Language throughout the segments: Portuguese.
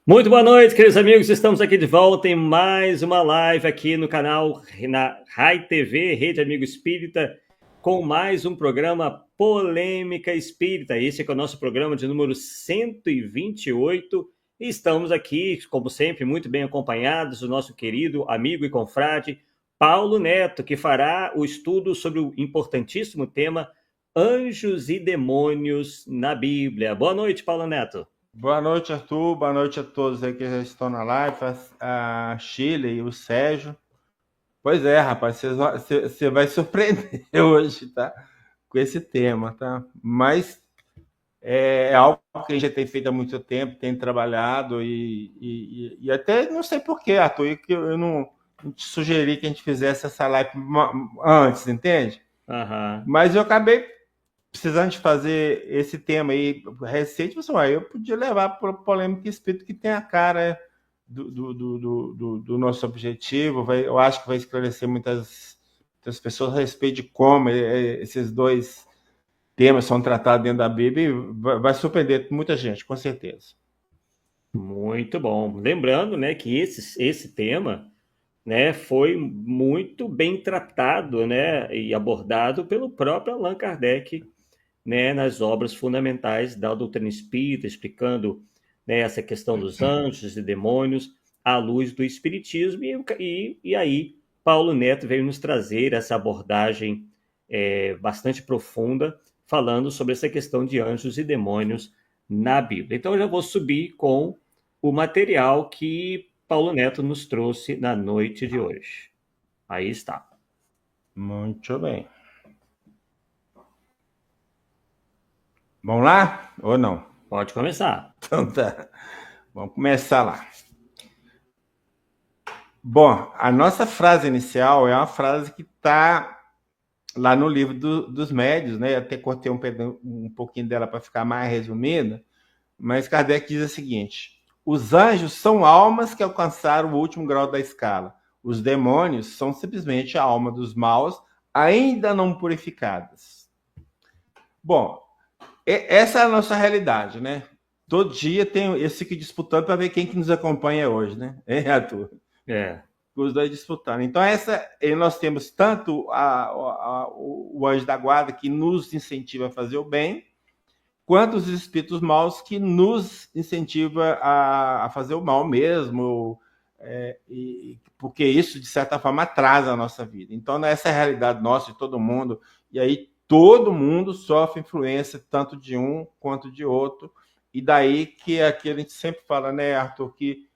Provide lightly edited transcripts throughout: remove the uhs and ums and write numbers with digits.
Muito boa noite, queridos amigos. Estamos aqui de volta em mais uma live aqui no canal na Rai TV, Rede Amigo Espírita, com mais um programa Polêmica Espírita. Esse é o nosso programa de número 128. E estamos aqui, como sempre, muito bem acompanhados do nosso querido amigo e confrade Paulo Neto, que fará o estudo sobre o importantíssimo tema Anjos e Demônios na Bíblia. Boa noite, Paulo Neto. Boa noite, Arthur. Boa noite a todos aí que já estão na live, a Sheila e o Sérgio. Pois é, rapaz, você vai surpreender hoje, tá? Com esse tema, tá? Mas é algo que a gente já tem feito há muito tempo, tem trabalhado e até não sei porquê, Arthur, que eu não te sugeri que a gente fizesse essa live antes, entende? Aham. Mas eu acabei precisando de fazer esse tema aí recente, pessoal, eu podia levar para o polêmico espírito que tem a cara do nosso objetivo. Eu acho que vai esclarecer muitas pessoas a respeito de como esses dois temas são tratados dentro da Bíblia e vai surpreender muita gente, com certeza. Muito bom. Lembrando, né, que esse tema, né, foi muito bem tratado, né, e abordado pelo próprio Allan Kardec, né, nas obras fundamentais da doutrina espírita, explicando, né, essa questão dos anjos e demônios à luz do espiritismo. E aí Paulo Neto veio nos trazer essa abordagem bastante profunda, falando sobre essa questão de anjos e demônios na Bíblia. Então eu já vou subir com o material que Paulo Neto nos trouxe na noite de hoje. Aí está. Muito bem. Vamos lá? Ou não? Pode começar. Então tá. Vamos começar lá. Bom, a nossa frase inicial é uma frase que está lá no livro dos médios, né? Eu até cortei um pouquinho dela para ficar mais resumida, mas Kardec diz o seguinte: os anjos são almas que alcançaram o último grau da escala. Os demônios são simplesmente a alma dos maus, ainda não purificadas. Bom, essa é a nossa realidade, né? Todo dia tem esse que disputando para ver quem que nos acompanha hoje, né? É, Arthur? É. Os dois disputando. Então, nós temos tanto o anjo da guarda, que nos incentiva a fazer o bem, quanto os espíritos maus, que nos incentiva a fazer o mal mesmo, porque isso, de certa forma, atrasa a nossa vida. Então, essa é a realidade nossa, de todo mundo, e aí todo mundo sofre influência, tanto de um quanto de outro, e daí que aqui a gente sempre fala, né, Arthur, que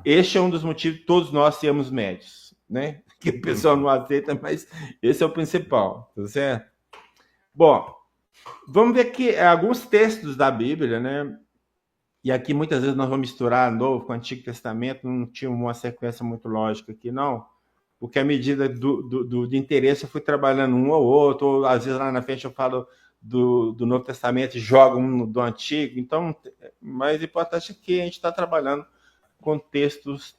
este é um dos motivos de todos nós sermos médios, né? Que o pessoal não aceita, mas esse é o principal, tá certo? Bom, vamos ver aqui alguns textos da Bíblia, né? E aqui muitas vezes nós vamos misturar Novo com o Antigo Testamento, não tinha uma sequência muito lógica aqui, não, porque à medida do interesse eu fui trabalhando um ou outro, ou às vezes lá na frente eu falo do Novo Testamento e jogo um do Antigo, então, mas o importante é que a gente está trabalhando com textos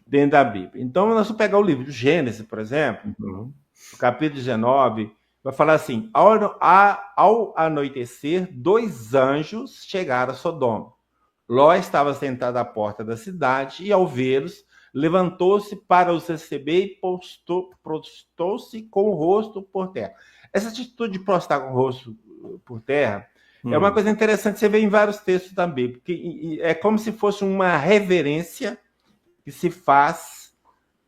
dentro da Bíblia. Então, nós vamos pegar o livro de Gênesis, por exemplo, no capítulo 19, vai falar assim: ao anoitecer, dois anjos chegaram a Sodoma. Ló estava sentado à porta da cidade e, ao vê-los, levantou-se para os receber e prostou-se com o rosto por terra. Essa atitude de prostrar com o rosto por terra é uma coisa interessante, você vê em vários textos da Bíblia, que é como se fosse uma reverência que se faz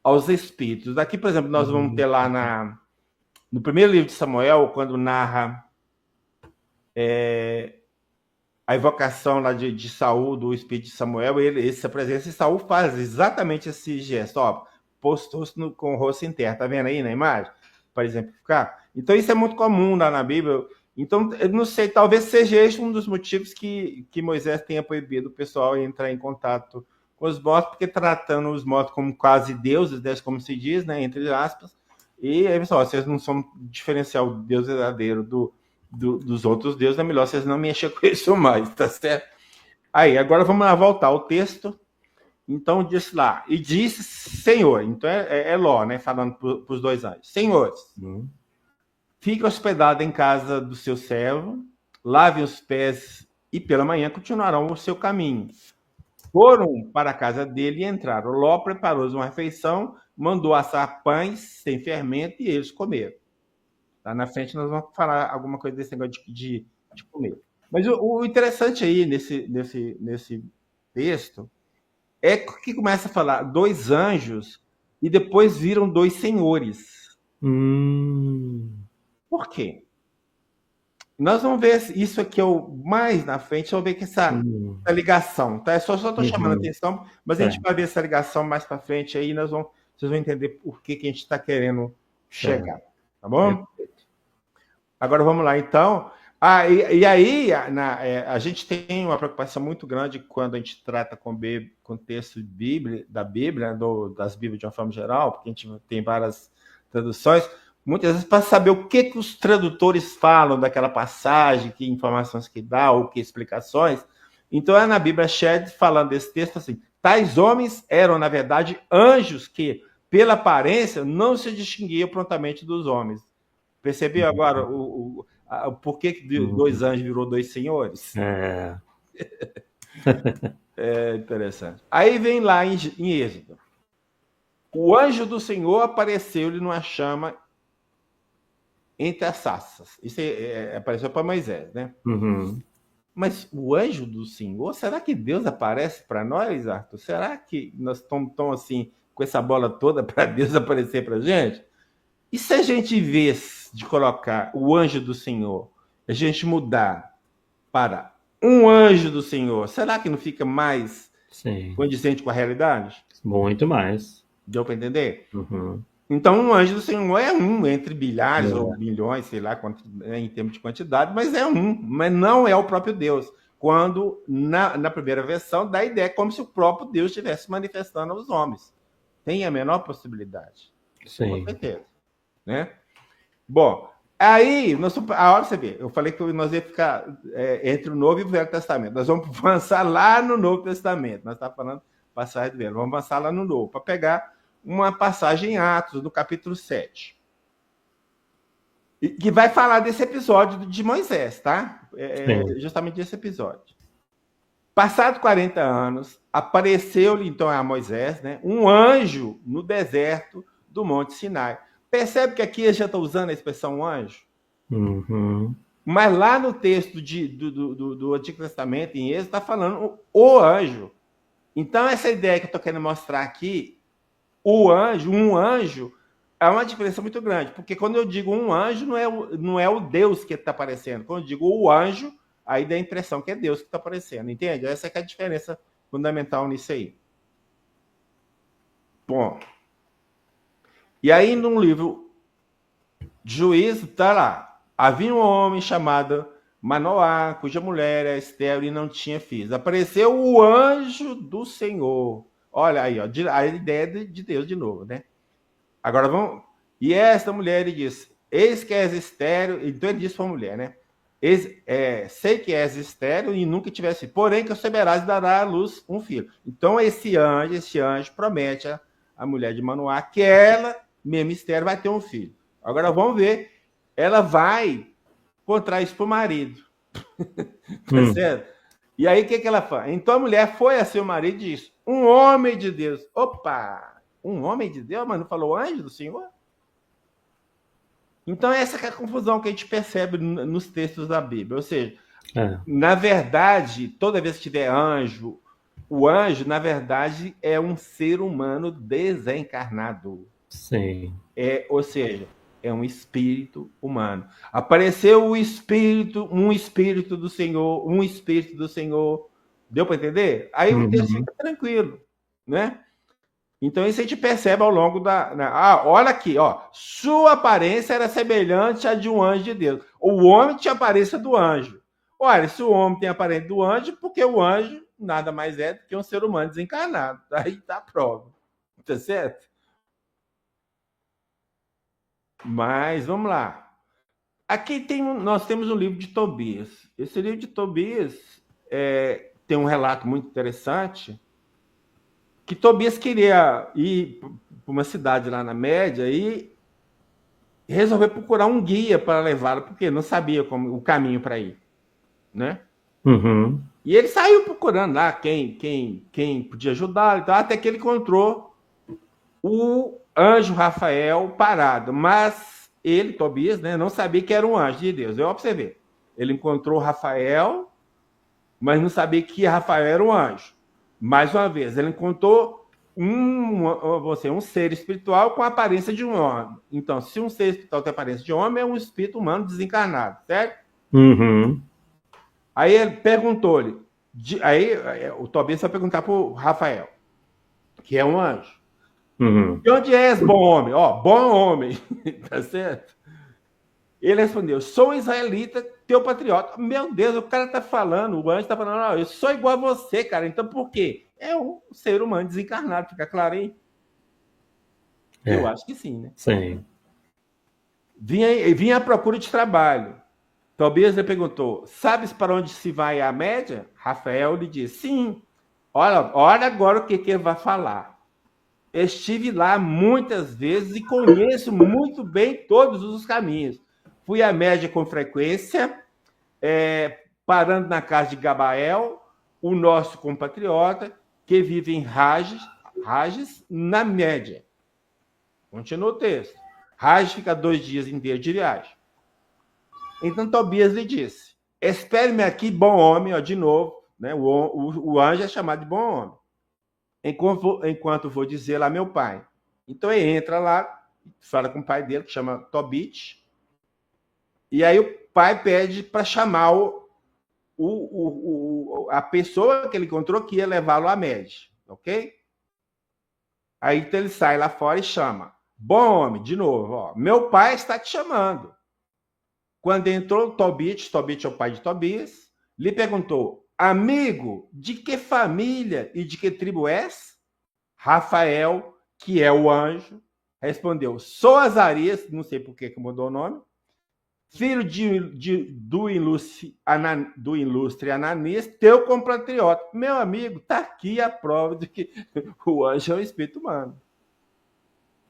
aos espíritos. Aqui, por exemplo, nós vamos ter lá no primeiro livro de Samuel, quando narra a invocação lá de Saul, do espírito de Samuel, essa presença, e Saul faz exatamente esse gesto, ó, postou-se com o rosto em terra, tá vendo aí na imagem? Para exemplificar. Então, isso é muito comum lá na Bíblia. Então, eu não sei, talvez seja esse um dos motivos que Moisés tenha proibido o pessoal entrar em contato com os mortos, porque tratando os mortos como quase deuses, como se diz, né, entre aspas, e aí, pessoal, vocês não são diferenciar o Deus verdadeiro dos outros deuses, é melhor vocês não mexerem com isso mais, tá certo? Aí, agora vamos lá voltar ao texto. Então, disse lá, e disse Senhor, então é Ló, né, falando para os dois anjos: Senhores, fique hospedado em casa do seu servo, lavem os pés e pela manhã continuarão o seu caminho. foram para a casa dele e entraram. Ló preparou uma refeição, mandou assar pães sem fermento e eles comeram. Lá na frente nós vamos falar alguma coisa desse negócio de comer. Mas o interessante aí nesse texto é que começa a falar dois anjos e depois viram dois senhores. Por quê? Nós vamos ver isso aqui mais na frente, vamos ver que essa ligação, tá? Só estou chamando a atenção, mas a gente vai ver essa ligação mais para frente aí, vocês vão entender por que a gente está querendo chegar, tá bom? Agora vamos lá, então. E aí a gente tem uma preocupação muito grande quando a gente trata com texto da Bíblia, das Bíblias de uma forma geral, porque a gente tem várias traduções, muitas vezes para saber o que os tradutores falam daquela passagem, que informações que dá, ou que explicações. Então, é na Bíblia Shed, falando desse texto assim, tais homens eram, na verdade, anjos que, pela aparência, não se distinguiam prontamente dos homens. Percebeu agora por que dois anjos virou dois senhores? É interessante. Aí vem lá em Êxodo. O anjo do Senhor apareceu-lhe numa chama entre as sarças. Isso apareceu para Moisés, né? Mas o anjo do Senhor, será que Deus aparece para nós, Arthur? Será que nós estamos tão assim, com essa bola toda para Deus aparecer para a gente? E se a gente, em vez de colocar o anjo do Senhor, a gente mudar para um anjo do Senhor, será que não fica mais condizente com a realidade? Muito mais. Deu para entender? Então, um anjo do Senhor é um entre bilhares ou bilhões, sei lá, em termos de quantidade, mas é um, mas não é o próprio Deus. Quando, na primeira versão, dá a ideia como se o próprio Deus estivesse manifestando aos homens. Tem a menor possibilidade. Sim. Com certeza. Né? Bom, aí, a hora você vê, eu falei que nós ia ficar entre o Novo e o Velho Testamento. Nós vamos avançar lá no Novo Testamento. Nós estamos falando passagem do Velho. Vamos avançar lá no Novo, para pegar uma passagem em Atos, no capítulo 7. Que vai falar desse episódio de Moisés, tá? Justamente desse episódio. Passados 40 anos, apareceu-lhe então a Moisés, né, um anjo no deserto do Monte Sinai. Percebe que aqui ele já está usando a expressão anjo? Mas lá no texto do Antigo Testamento, em Êxodo, está falando o anjo. Então, essa ideia que eu estou querendo mostrar aqui, um anjo, é uma diferença muito grande. Porque quando eu digo um anjo, não é o Deus que está aparecendo. Quando eu digo o anjo, aí dá a impressão que é Deus que está aparecendo. Entende? Essa é a diferença fundamental nisso aí. Bom. E aí, no livro de Juízo, está lá. Havia um homem chamado Manoá, cuja mulher era estéril e não tinha filhos. Apareceu o anjo do Senhor. Olha aí, ó, a ideia de Deus de novo, né? Agora vamos. E esta mulher, ele diz: eis que és estéril. Então ele disse para a mulher, né? Sei que és estéril e nunca tivesse, porém que receberás e dará à luz um filho. Então esse anjo promete a mulher de Manoá que ela, mesmo estéril, vai ter um filho. Agora vamos ver, ela vai contar isso para o marido. Tá certo? E aí o que ela faz? Então a mulher foi a seu marido e disse: um homem de Deus. Opa! Um homem de Deus? Mas não falou anjo do Senhor? Então essa é a confusão que a gente percebe nos textos da Bíblia. Ou seja, na verdade, toda vez que tiver anjo, o anjo, na verdade, é um ser humano desencarnado. Sim. Ou seja, é um espírito humano. Apareceu um espírito do Senhor. Deu para entender? Aí o texto fica tranquilo, né? Então isso a gente percebe ao longo olha aqui, ó. Sua aparência era semelhante à de um anjo de Deus. O homem tinha a aparência do anjo. Olha, se o homem tem a aparência do anjo, porque o anjo nada mais é do que um ser humano desencarnado. Aí está a prova. Tá certo? Mas vamos lá. Aqui nós temos um livro de Tobias. Esse livro de Tobias tem um relato muito interessante, que Tobias queria ir para uma cidade lá na Média e resolveu procurar um guia para levá-lo, porque não sabia o caminho para ir, né? E ele saiu procurando lá quem podia ajudar, então, até que ele encontrou o anjo Rafael parado. Mas ele, Tobias, né, não sabia que era um anjo de Deus. Eu observei. Ele encontrou Rafael, mas não sabia que Rafael era um anjo. Mais uma vez, ele encontrou um ser espiritual com a aparência de um homem. Então, se um ser espiritual tem a aparência de homem, é um espírito humano desencarnado, certo? Uhum. Aí ele perguntou-lhe, aí o Tobias vai perguntar para o Rafael, que é um anjo. Uhum. De onde és, bom homem? Ó, bom homem, tá certo? Ele respondeu, sou israelita, teu patriota. Meu Deus, o cara tá falando, o anjo tá falando, não, eu sou igual a você, cara, então por quê? É um ser humano desencarnado, fica claro aí? Eu acho que sim, né? Sim. Vinha à procura de trabalho. Tobias lhe perguntou, sabes para onde se vai a média? Rafael lhe disse, sim. Olha agora o que ele vai falar. Estive lá muitas vezes e conheço muito bem todos os caminhos. Fui à média com frequência, parando na casa de Gabael, o nosso compatriota, que vive em Rages, na média. Continua o texto. Rages fica 2 dias inteiros de viagem. Então Tobias lhe disse, espere-me aqui, bom homem, ó, de novo, né? O anjo é chamado de bom homem, enquanto vou dizer lá meu pai. Então ele entra lá, fala com o pai dele, que chama Tobit, e aí o pai pede para chamar a pessoa que ele encontrou que ia levá-lo à média, ok? Aí então ele sai lá fora e chama, bom homem, de novo, ó, meu pai está te chamando. Quando entrou Tobit é o pai de Tobias, lhe perguntou, amigo, de que família e de que tribo és? Rafael, que é o anjo, respondeu, sou Azarias, não sei por que mudou o nome, filho do ilustre Ananias, teu compatriota. Meu amigo, está aqui a prova de que o anjo é um espírito humano.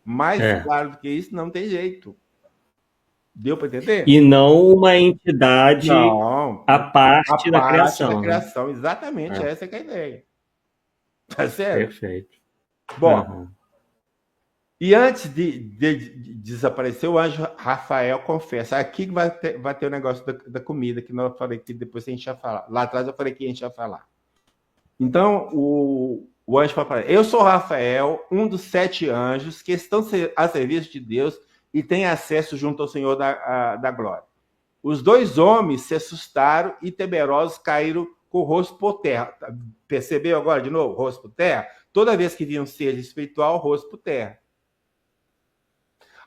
Mais claro do que isso, não tem jeito. Deu para entender? E não uma entidade à parte da criação. Da criação, exatamente, essa é a ideia. Tá certo? Perfeito. Bom, e antes de desaparecer, o anjo Rafael confessa. Aqui vai ter o negócio da comida, que eu falei que depois a gente ia falar. Lá atrás eu falei que a gente ia falar. Então, o anjo fala, eu sou Rafael, um dos 7 anjos que estão a serviço de Deus e têm acesso junto ao Senhor da glória. Os 2 homens se assustaram e temerosos caíram com o rosto por terra. Percebeu agora de novo? Rosto por terra? Toda vez que viam um ser espiritual, rosto por terra.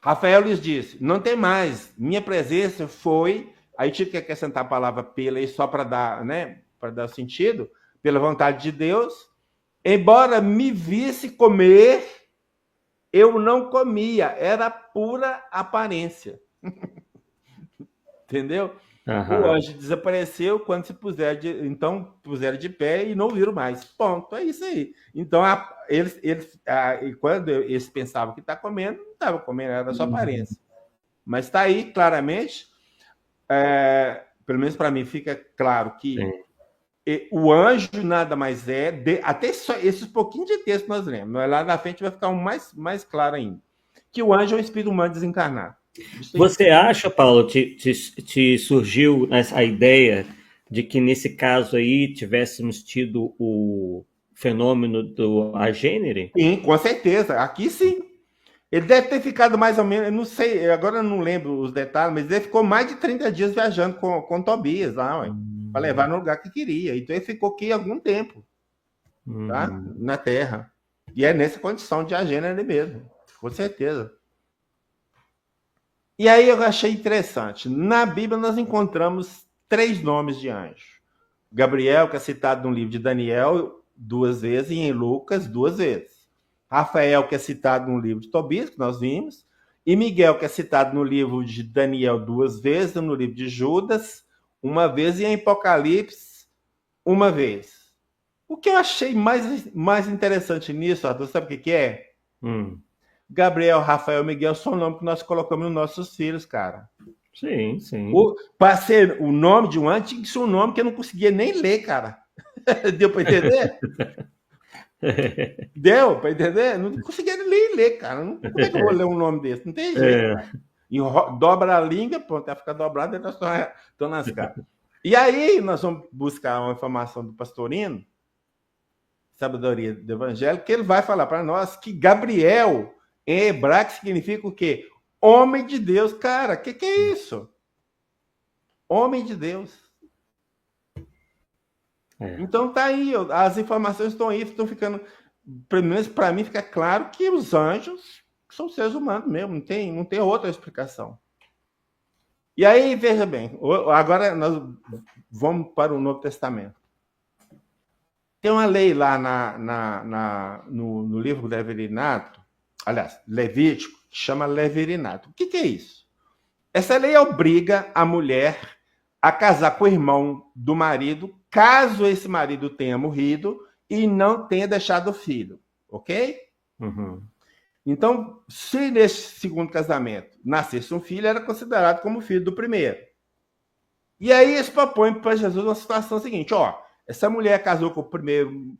Rafael lhes disse, não tem mais, minha presença foi... Aí tive que acrescentar a palavra pela aí só para dar, né, para dar sentido, pela vontade de Deus. Embora me visse comer, eu não comia, era pura aparência. Entendeu? O anjo desapareceu quando se puseram de pé e não viram mais. Ponto, é isso aí. Então, quando eles pensavam que está comendo, não estava comendo, era só aparência. Mas está aí, claramente, pelo menos para mim, fica claro que o anjo nada mais até só esses pouquinhos de texto nós lemos, mas lá na frente vai ficar mais claro ainda, que o anjo é um espírito humano desencarnado. Você acha, Paulo, te surgiu a ideia de que nesse caso aí tivéssemos tido o fenômeno do agênere? Sim, com certeza. Aqui sim. Ele deve ter ficado mais ou menos, eu não sei, agora eu não lembro os detalhes, mas ele ficou mais de 30 dias viajando com Tobias lá, para levar no lugar que queria. Então ele ficou aqui algum tempo, tá? Na Terra. E é nessa condição de agênere mesmo, com certeza. E aí eu achei interessante. Na Bíblia nós encontramos 3 nomes de anjo. Gabriel, que é citado no livro de Daniel 2 vezes, e em Lucas 2 vezes. Rafael, que é citado no livro de Tobias, que nós vimos. E Miguel, que é citado no livro de Daniel 2 vezes, no livro de Judas 1 vez, e em Apocalipse 1 vez. O que eu achei mais interessante nisso, Arthur, sabe o que é? Gabriel, Rafael, Miguel são nomes que nós colocamos nos nossos filhos, cara. Sim, sim. Para ser o nome de um anjo, tinha que ser um nome que eu não conseguia nem ler, cara. Deu para entender? Deu para entender? Não conseguia ler, cara. Como é que eu vou ler um nome desse? Não tem jeito, cara. Dobra a língua, pronto, vai ficar dobrado, então estou lascado. E aí nós vamos buscar uma informação do Pastorino, Sabedoria do Evangelho, que ele vai falar para nós que Gabriel, em hebraico, significa o quê? Homem de Deus. Cara, o que é isso? Homem de Deus. Então tá aí, as informações estão aí, estão ficando. Pelo menos para mim fica claro que os anjos são seres humanos mesmo, não tem outra explicação. E aí, veja bem, agora nós vamos para o Novo Testamento. Tem uma lei lá no livro Levirinato, aliás, Levítico, que chama Levirinato. O que é isso? Essa lei obriga a mulher a casar com o irmão do marido, caso esse marido tenha morrido e não tenha deixado filho, ok? Uhum. Então, se nesse segundo casamento nascesse um filho, era considerado como filho do primeiro. E aí eles propõem para Jesus uma situação seguinte, ó, essa mulher casou com o primeiro,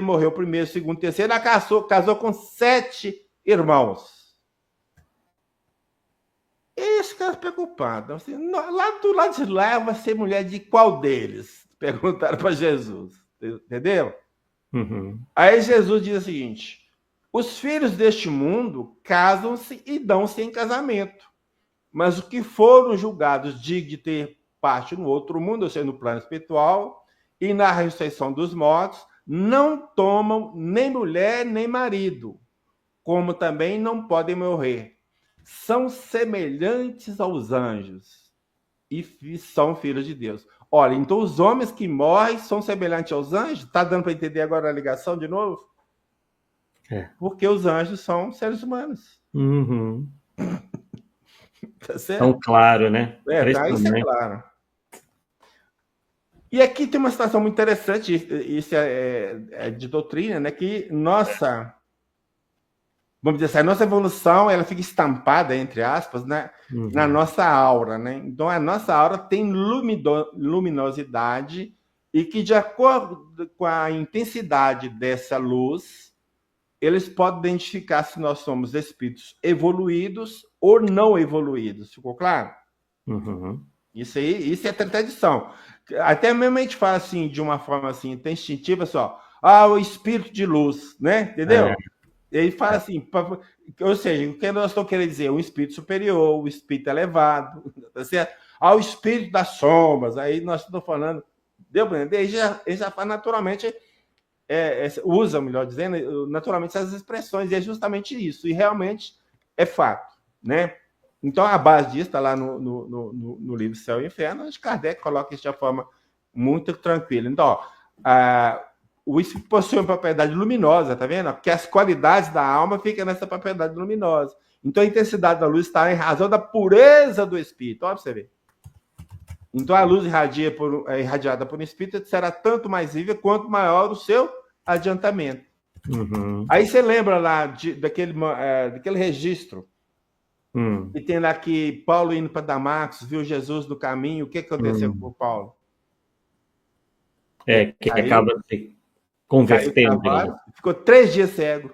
morreu o primeiro, segundo, terceiro, ela casou com 7 irmãos. E esse cara preocupado, assim, lá do lado de lá vai ser mulher de qual deles? Perguntaram para Jesus, entendeu? Uhum. Aí Jesus diz o seguinte, os filhos deste mundo casam-se e dão-se em casamento, mas os que foram julgados dignos de ter parte no outro mundo, ou seja, no plano espiritual, e na ressurreição dos mortos, não tomam nem mulher nem marido, como também não podem morrer. São semelhantes aos anjos e são filhos de Deus. Olha, então os homens que morrem são semelhantes aos anjos? Está dando para entender agora a ligação de novo? Porque os anjos são seres humanos. Uhum. Tá certo? Tão claro, né? Tá, isso é claro. E aqui tem uma situação muito interessante, isso é de doutrina, né? Que vamos dizer assim, a nossa evolução, ela fica estampada, entre aspas, né, na nossa aura, né? Então, a nossa aura tem luminosidade e que, de acordo com a intensidade dessa luz, eles podem identificar se nós somos espíritos evoluídos ou não evoluídos. Ficou claro? Uhum. Isso é tradição. Até mesmo a gente fala assim, de uma forma assim, instintiva, só, o espírito de luz, né? Entendeu? Ele fala assim, ou seja, o que nós estamos querendo dizer? Um espírito superior, um espírito elevado, tá certo? O espírito das sombras, aí nós estamos falando, deu para entender? Ele já fala naturalmente, usa, melhor dizendo, naturalmente essas expressões, e é justamente isso, e realmente é fato, né? Então, a base disso está lá no livro Céu e Inferno, onde Kardec coloca isso de uma forma muito tranquila. Então, o espírito possui uma propriedade luminosa, tá vendo? Porque as qualidades da alma ficam nessa propriedade luminosa. Então, a intensidade da luz está em razão da pureza do espírito. Olha para você ver. Então, a luz irradiada por um espírito será tanto mais viva quanto maior o seu adiantamento. Uhum. Aí você lembra lá daquele registro e tem lá que Paulo indo para Damasco, viu Jesus no caminho. O que aconteceu com Paulo? Que acaba se convertendo. Ficou 3 dias cego.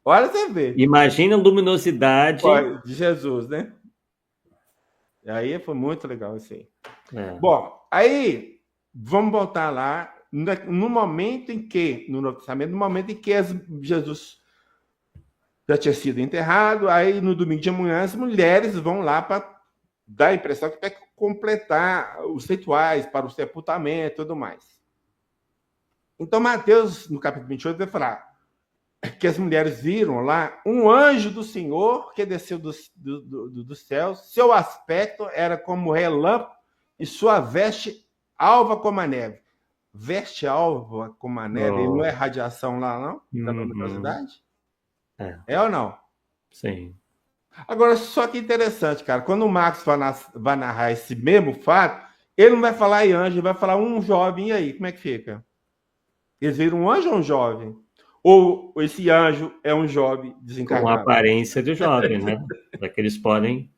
Olha você ver. Imagina a luminosidade de Jesus, né? E aí foi muito legal isso aí. Bom, aí vamos voltar lá no momento em que, no Novo Testamento, no momento em que Jesus já tinha sido enterrado, aí no domingo de manhã as mulheres vão lá para dar a impressão que vai completar os rituais para o sepultamento e tudo mais. Então, Mateus, no capítulo 28, vai falar que as mulheres viram lá um anjo do Senhor que desceu dos céus, seu aspecto era como relâmpago e sua veste alva como a neve. Veste alva como a neve, não é radiação lá, não? Da luminosidade? É ou não? Sim. Agora, só que interessante, cara, quando o Marcos vai narrar esse mesmo fato, ele não vai falar em anjo, ele vai falar um jovem, e aí, como é que fica? Eles viram um anjo ou um jovem? Ou esse anjo é um jovem desencarnado? Com a aparência do jovem, né? Para que eles podem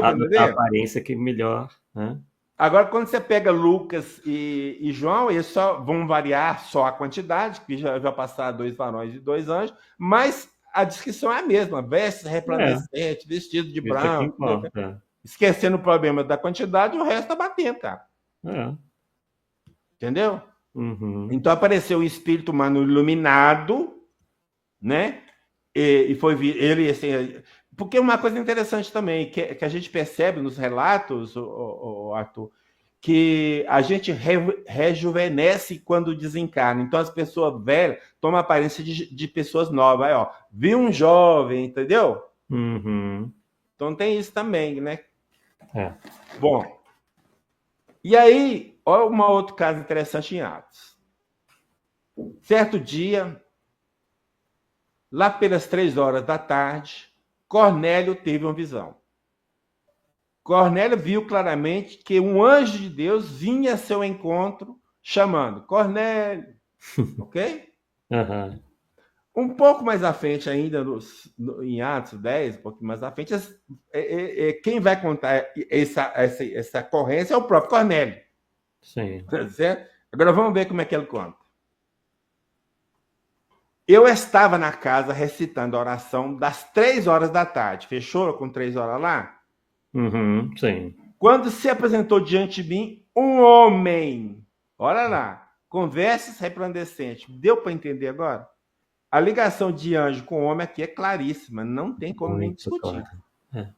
adotar a aparência que melhor, né? Agora, quando você pega Lucas e João, eles só vão variar só a quantidade, que já passaram 2 varões e 2 anjos, mas a descrição é a mesma: vestes É, resplandecentes, vestido de isso é que branco, importa. esquecendo o problema da quantidade, o resto tá batendo, cara. É. Entendeu? Uhum. Então apareceu um espírito humano iluminado, né? E foi ele assim, porque uma coisa interessante também que a gente percebe nos relatos, Arthur, que a gente rejuvenesce quando desencarna. Então as pessoas velhas tomam a aparência de pessoas novas. Aí, ó, viu um jovem, entendeu? Uhum. Então tem isso também, né? É. Bom, e aí, olha um outro caso interessante em Atos. Certo dia, lá pelas 3 horas da tarde, Cornélio teve uma visão. Cornélio viu claramente que um anjo de Deus vinha a seu encontro, chamando Cornélio, ok? Aham. Um pouco mais à frente ainda, em Atos 10, um pouquinho mais à frente, quem vai contar essa ocorrência é o próprio Cornélio. Sim. Tá certo? Agora vamos ver como é que ele conta. Eu estava na casa recitando a oração das 3 horas da tarde. Fechou com 3 horas lá? Uhum. Sim. Quando se apresentou diante de mim um homem. Olha lá. Com vestes resplandecentes. Deu para entender agora? A ligação de anjo com homem aqui é claríssima. Não tem como nem Muito discutir. claro. É.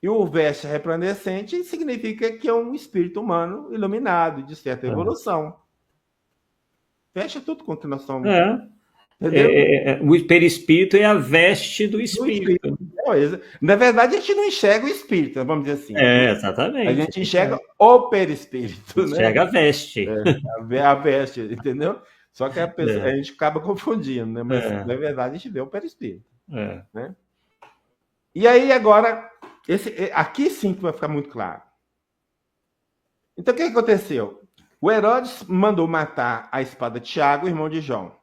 E o veste resplandecente significa que é um espírito humano iluminado, de certa É. evolução. Fecha tudo com que nós somos. É. Entendeu? O perispírito é a veste do Do espírito. espírito. Na verdade, a gente não enxerga o espírito, vamos dizer assim. É, A exatamente. gente enxerga o perispírito, né? Enxerga a veste. A veste, entendeu? Só que É, a gente acaba confundindo, né? Mas, é, na verdade, a gente vê o perispírito, é. né? E aí, agora, aqui sim que vai ficar muito claro. Então, o que aconteceu? O Herodes mandou matar a espada de Tiago, irmão de João.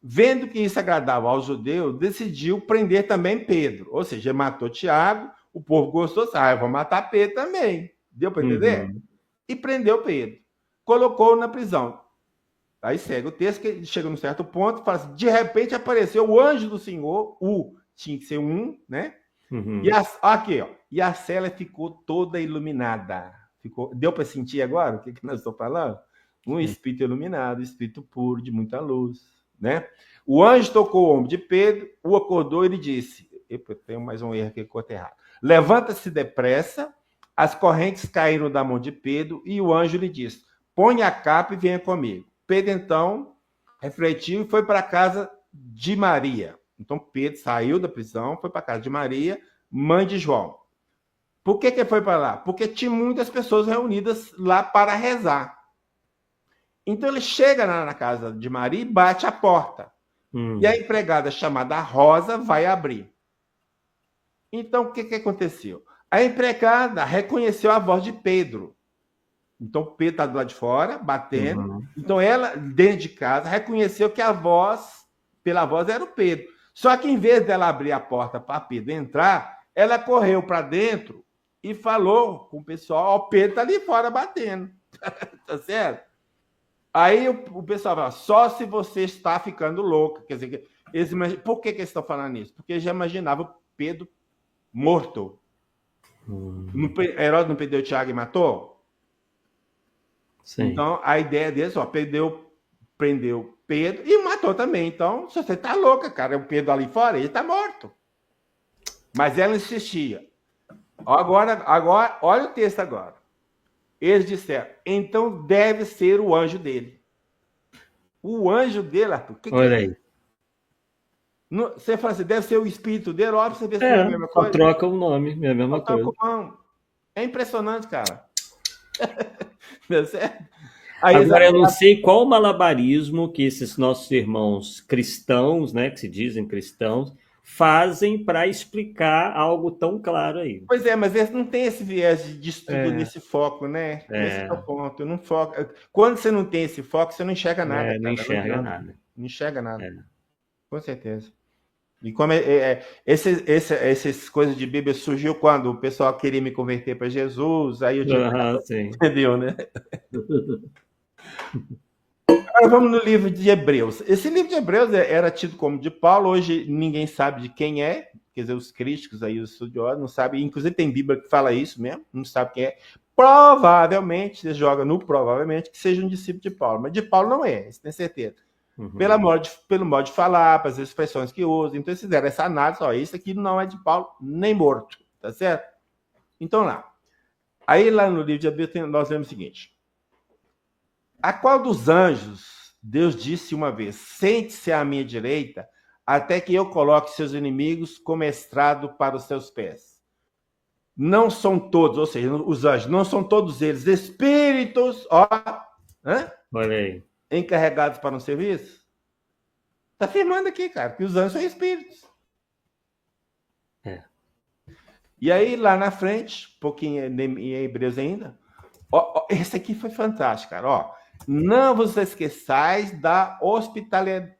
Vendo que isso agradava aos judeus, decidiu prender também Pedro. Ou seja, matou Tiago, o povo gostou, eu vou matar Pedro também. Deu para entender? Uhum. E prendeu Pedro. Colocou na prisão. Aí segue o texto, que chega num certo ponto, fala assim, de repente apareceu o anjo do Senhor, tinha que ser um, né? Uhum. Aqui, ó. E a cela ficou toda iluminada. Deu para sentir agora o que nós estamos falando? Um espírito iluminado, espírito puro, de muita luz, né? O anjo tocou o ombro de Pedro, o acordou e lhe disse: epa, tenho mais um erro aqui que eu errado. Levanta-se depressa, as correntes caíram da mão de Pedro e o anjo lhe disse: põe a capa e venha comigo. Pedro então refletiu e foi para a casa de Maria. Então Pedro saiu da prisão, foi para a casa de Maria, mãe de João. Por que foi para lá? Porque tinha muitas pessoas reunidas lá para rezar. Então ele chega na casa de Maria e bate a porta. E a empregada chamada Rosa vai abrir. Então o que aconteceu? A empregada reconheceu a voz de Pedro. Então Pedro está do lado de fora, batendo. Uhum. Então ela, dentro de casa, reconheceu que pela voz, era o Pedro. Só que em vez dela abrir a porta para Pedro entrar, ela correu para dentro e falou com o pessoal: ó, o Pedro está ali fora batendo. Tá certo? Aí o pessoal fala: só se você está ficando louco. Quer dizer, por que eles estão falando isso? Porque já imaginava o Pedro morto. Herodes não perdeu o Tiago e matou? Sim. Então, a ideia deles, ó, prendeu Pedro e matou também. Então, se você tá louca, cara, o Pedro ali fora, ele tá morto. Mas ela insistia. Agora, olha o texto agora. Eles disseram, então deve ser o anjo dele. O anjo dele, Arthur, o que Olha é? aí. Você fala assim, deve ser o espírito dele, olha pra você ver se não é a É, mesma só coisa. troca o nome, é a mesma coisa. É impressionante, cara. Deu certo? Aí Agora, eu não sei qual malabarismo que esses nossos irmãos cristãos, né, que se dizem cristãos, fazem para explicar algo tão claro aí. Pois é, mas eles não têm esse viés de estudo nesse foco, né? Esse é o ponto. Não foca. Quando você não tem esse foco, você não enxerga nada. Não enxerga nada. Não enxerga nada. É. Com certeza. E como essas coisas de Bíblia surgiu quando o pessoal queria me converter para Jesus, aí eu tive, Sim. entendeu, né? Agora vamos no livro de Hebreus. Esse livro de Hebreus era tido como de Paulo, hoje ninguém sabe de quem é, quer dizer, os críticos aí, os estudiosos, não sabem, inclusive tem Bíblia que fala isso mesmo, não sabe quem é. Provavelmente, você joga no provavelmente, que seja um discípulo de Paulo, mas de Paulo não é, isso tem certeza. Pelo modo de falar, pelas expressões que usa, então eles fizeram essa análise, ó, isso aqui não é de Paulo nem morto, tá certo? Então lá. Aí lá no livro de Hebreus nós lemos o seguinte: a qual dos anjos Deus disse uma vez: sente-se à minha direita, até que eu coloque seus inimigos como estrado para os seus pés. Não são todos, ou seja, os anjos, não são todos eles espíritos, ó, Olha aí. encarregados para um serviço? Está afirmando aqui, cara, que os anjos são espíritos. É. E aí, lá na frente, um pouquinho em Hebreus ainda, ó, esse aqui foi fantástico, cara. Ó, não vos esqueçais da hospitalidade.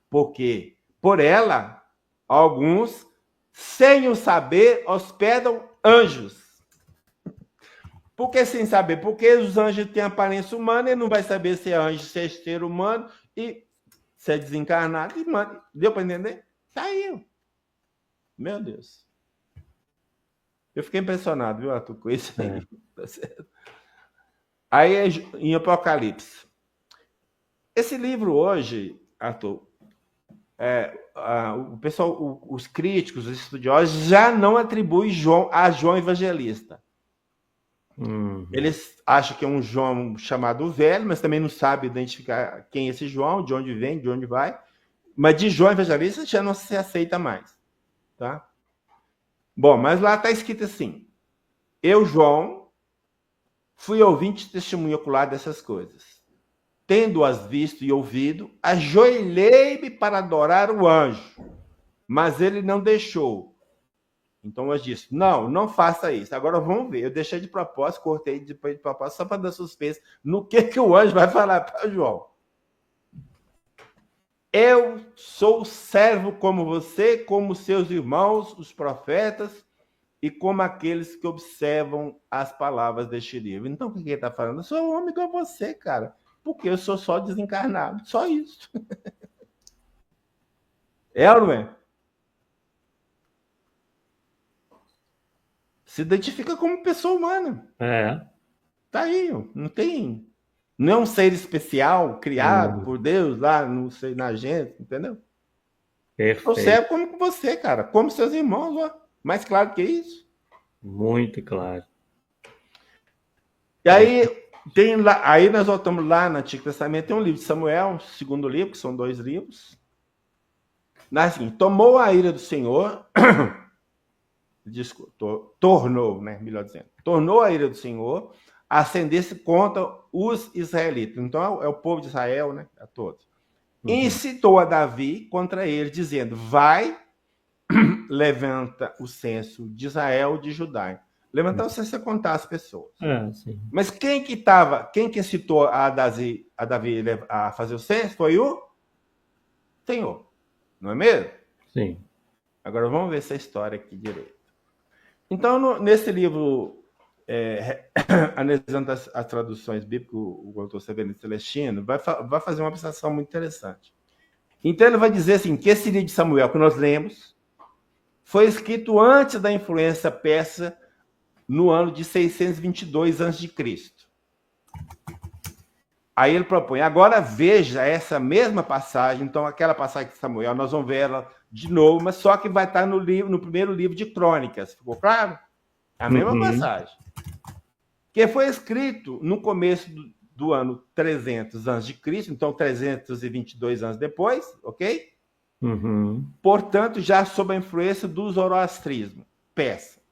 Porque por ela, alguns, sem o saber, hospedam anjos. Por que sem saber? Porque os anjos têm aparência humana, ele não vai saber se é anjo, se é ser humano, e se é desencarnado. E manda. Deu para entender? Tá aí. Meu Deus. Eu fiquei impressionado, viu, Arthur, com isso aí. Aí, em Apocalipse. Esse livro hoje, Arthur, o pessoal, os críticos, os estudiosos, já não atribuem a João Evangelista. Eles acham que é um João chamado Velho, mas também não sabem identificar quem é esse João, de onde vem, de onde vai. Mas de João Evangelista já não se aceita mais. Tá? Bom, mas lá está escrito assim: eu, João, fui ouvinte e testemunho ocular dessas coisas. Tendo-as visto e ouvido, ajoelhei-me para adorar o anjo, mas ele não deixou. Então eu disse: não faça isso. Agora vamos ver. Eu deixei de propósito, cortei de propósito, só para dar suspense no que o anjo vai falar para João. Eu sou servo como você, como seus irmãos, os profetas, e como aqueles que observam as palavras deste livro. Então, o que ele está falando? Eu sou um homem igual você, cara, porque eu sou só desencarnado, só isso. É ou não é? Se identifica como pessoa humana. Tá aí, não tem. Não é um ser especial criado por Deus lá, não sei, na gente, entendeu? Perfeito. Eu servo como você, cara, como seus irmãos, ó. Mais claro que isso. Muito claro. E aí, tem lá, aí nós voltamos lá no Antigo Testamento, tem um livro de Samuel, segundo livro, que são 2 livros. Assim, tomou a ira do Senhor, tornou, né, melhor dizendo, tornou a ira do Senhor a acender-se contra os israelitas. Então é o povo de Israel, né, a todos. Incitou a Davi contra ele, dizendo: vai, levanta o censo de Israel, de Judá. Levantar o censo é contar as pessoas. Mas quem que incitou a Davi a fazer o censo foi o Senhor. Não é mesmo? Sim. Agora vamos ver essa história aqui direito. Então, nesse livro, analisando as traduções bíblicas, o autor Severino Celestino vai fazer uma observação muito interessante. Então, ele vai dizer assim, que esse livro de Samuel que nós lemos foi escrito antes da influência persa, no ano de 622 a.C. Aí ele propõe, agora veja essa mesma passagem, então aquela passagem de Samuel, nós vamos ver ela de novo, mas só que vai estar no primeiro livro de Crônicas, ficou claro? A mesma passagem. Que foi escrito no começo do ano 300 a.C., então 322 anos depois, ok? Portanto, já sob a influência do zoroastrismo persa.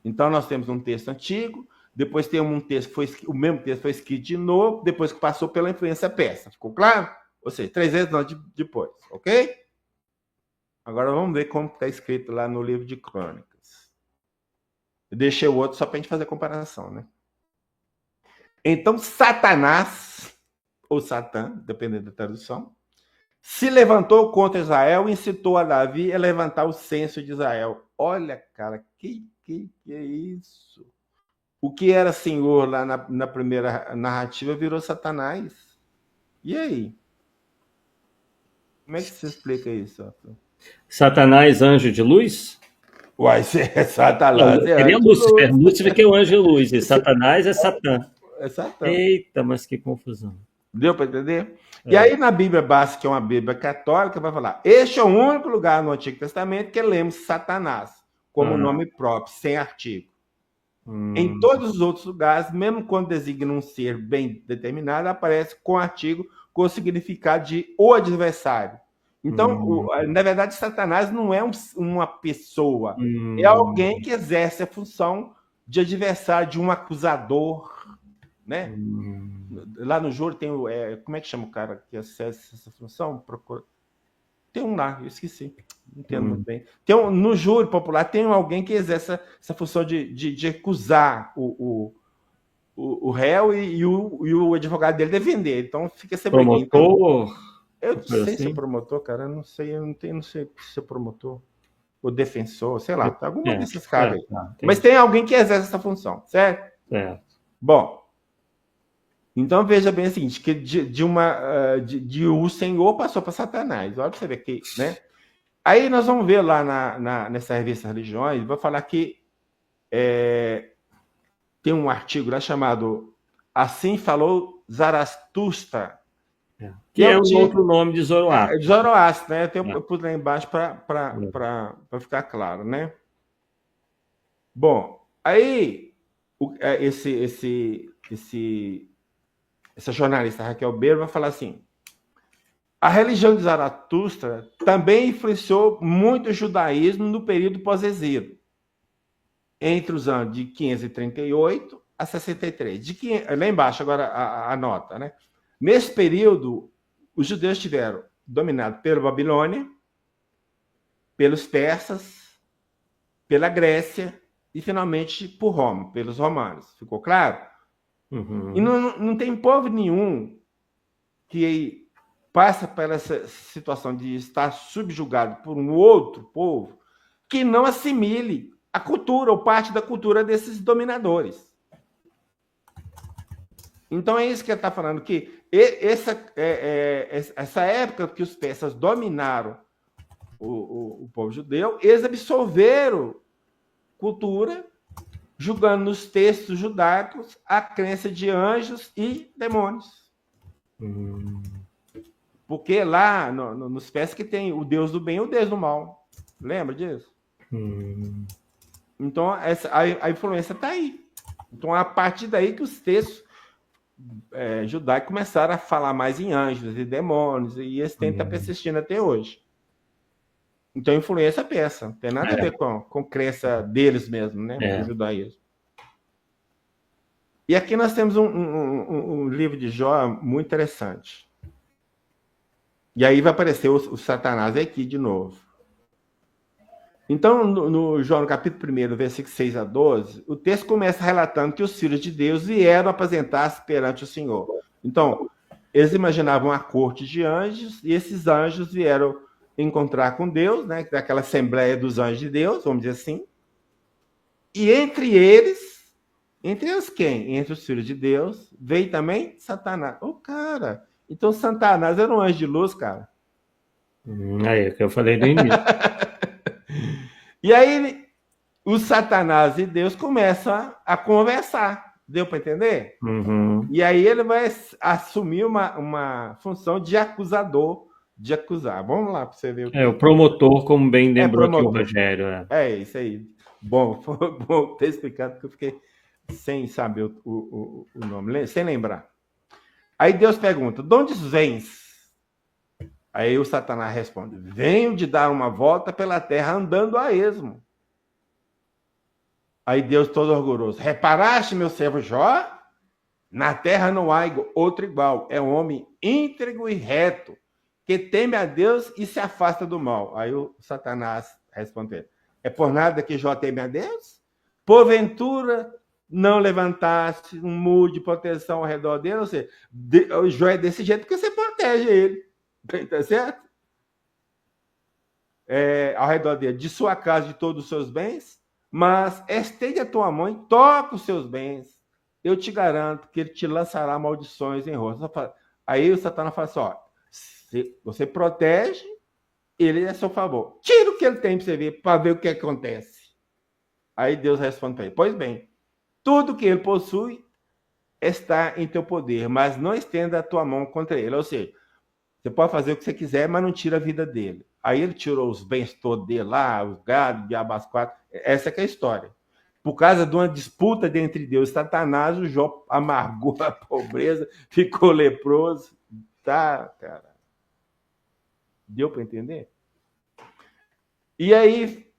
Então nós temos um texto antigo, depois tem um texto o mesmo texto foi escrito de novo, depois que passou pela influência persa. Ficou claro? Ou seja, 300 anos depois, ok? Agora vamos ver como está escrito lá no livro de Crônicas. Eu deixei o outro só para a gente fazer a comparação, né? Então, Satanás, ou Satã, dependendo da tradução, se levantou contra Israel e incitou a Davi a levantar o censo de Israel. Olha, cara, que é isso? O que era Senhor lá na primeira narrativa virou Satanás. E aí? Como é que se explica isso, Arthur? Satanás, anjo de luz? Uai, você é Satanás, Não, é seria anjo de Lúcifer. luz. Lúcifer que é o anjo de luz, e Satanás é Satã. É Satã. Eita, mas que confusão. Deu para entender? E É. aí, na Bíblia básica, que é uma Bíblia católica, vai falar: este é o único lugar no Antigo Testamento que lemos Satanás como nome próprio, sem artigo. Em todos os outros lugares, mesmo quando designa um ser bem determinado, aparece com artigo com o significado de o adversário. Então, na verdade, Satanás não é uma pessoa, é alguém que exerce a função de adversário, de um acusador, né? Lá no júri tem como é que chama o cara que acessa essa função? Tem um lá, eu esqueci. Não entendo muito bem. No júri popular tem alguém que exerce essa função de acusar o réu e o advogado dele defender. Então fica sempre promotor. Então, eu não sei assim? se é promotor, cara. Eu não sei se é promotor. O defensor, sei lá. Alguma desses caras aí. Mas tem alguém que exerce essa função, certo? Bom. Então veja bem o seguinte, que de o Senhor passou para Satanás. Olha para você ver que, né? Aí nós vamos ver lá nessa revista Religiões, vai falar que tem um artigo lá chamado Assim Falou Zaratustra. Que é um outro nome de Zoroastro. Zoroastro, né? Eu pus lá embaixo para ficar claro, né? Bom, aí essa jornalista Raquel Beiro vai falar assim: a religião de Zaratustra também influenciou muito o judaísmo no período pós-exílio, entre os anos de 538 a 63. Lá embaixo, agora a nota, né? Nesse período, os judeus estiveram dominados pela Babilônia, pelos persas, pela Grécia e, finalmente, por Roma, pelos romanos. Ficou claro? E não tem povo nenhum que passa por essa situação de estar subjugado por um outro povo que não assimile a cultura ou parte da cultura desses dominadores. Então é isso que ele está falando, que essa época que os persas dominaram o povo judeu, eles absorveram cultura, julgando nos textos judaicos a crença de anjos e demônios. Porque lá nos persas que tem o Deus do bem e o Deus do mal. Lembra disso? Então a influência está aí. Então é a partir daí que os textos judaicos começaram a falar mais em anjos e demônios, e eles tentam persistindo até hoje. Então a influência é persa, não tem nada a ver com crença deles mesmo, né? Do judaísmo. E aqui nós temos um livro de Jó muito interessante. E aí vai aparecer o Satanás aqui de novo. Então, no Jó, no capítulo 1, versículo 6 a 12, o texto começa relatando que os filhos de Deus vieram apresentar-se perante o Senhor. Então, eles imaginavam a corte de anjos, e esses anjos vieram encontrar com Deus, né? Daquela assembleia dos anjos de Deus, vamos dizer assim. E entre eles quem? Entre os filhos de Deus, veio também Satanás. Cara, então Satanás era um anjo de luz, cara. Aí, que eu falei do início. E aí, o Satanás e Deus começam a conversar. Deu para entender? E aí ele vai assumir uma função de acusador, de acusar. Vamos lá para você ver o que o promotor, como bem lembrou aqui o Rogério. É isso aí. Bom, foi bom ter explicado, porque eu fiquei sem saber o nome, sem lembrar. Aí Deus pergunta: de onde vens? Aí o Satanás responde: venho de dar uma volta pela terra andando a esmo. Aí Deus, todo orgulhoso: reparaste, meu servo Jó? Na terra não há outro igual. É um homem íntegro e reto, que teme a Deus e se afasta do mal. Aí o Satanás responde: é por nada que Jó teme a Deus? Porventura não levantaste um muro de proteção ao redor dele? Ou seja, Jó é desse jeito que você protege ele. Tá certo? Ao redor dele, de sua casa, de todos os seus bens, mas estende a tua mão e toca os seus bens. Eu te garanto que ele te lançará maldições em rosto. Aí o Satanás fala assim: ó, você protege, ele é a seu favor. Tira o que ele tem para você ver, para ver o que acontece. Aí Deus responde para ele: pois bem, tudo que ele possui está em teu poder, mas não estenda a tua mão contra ele. Ou seja, você pode fazer o que você quiser, mas não tira a vida dele. Aí ele tirou os bens todos dele lá, os gados, diabas quatro. Essa que é a história. Por causa de uma disputa entre Deus e Satanás, o Jó amargou a pobreza, ficou leproso. Tá, cara. Deu para entender? E aí,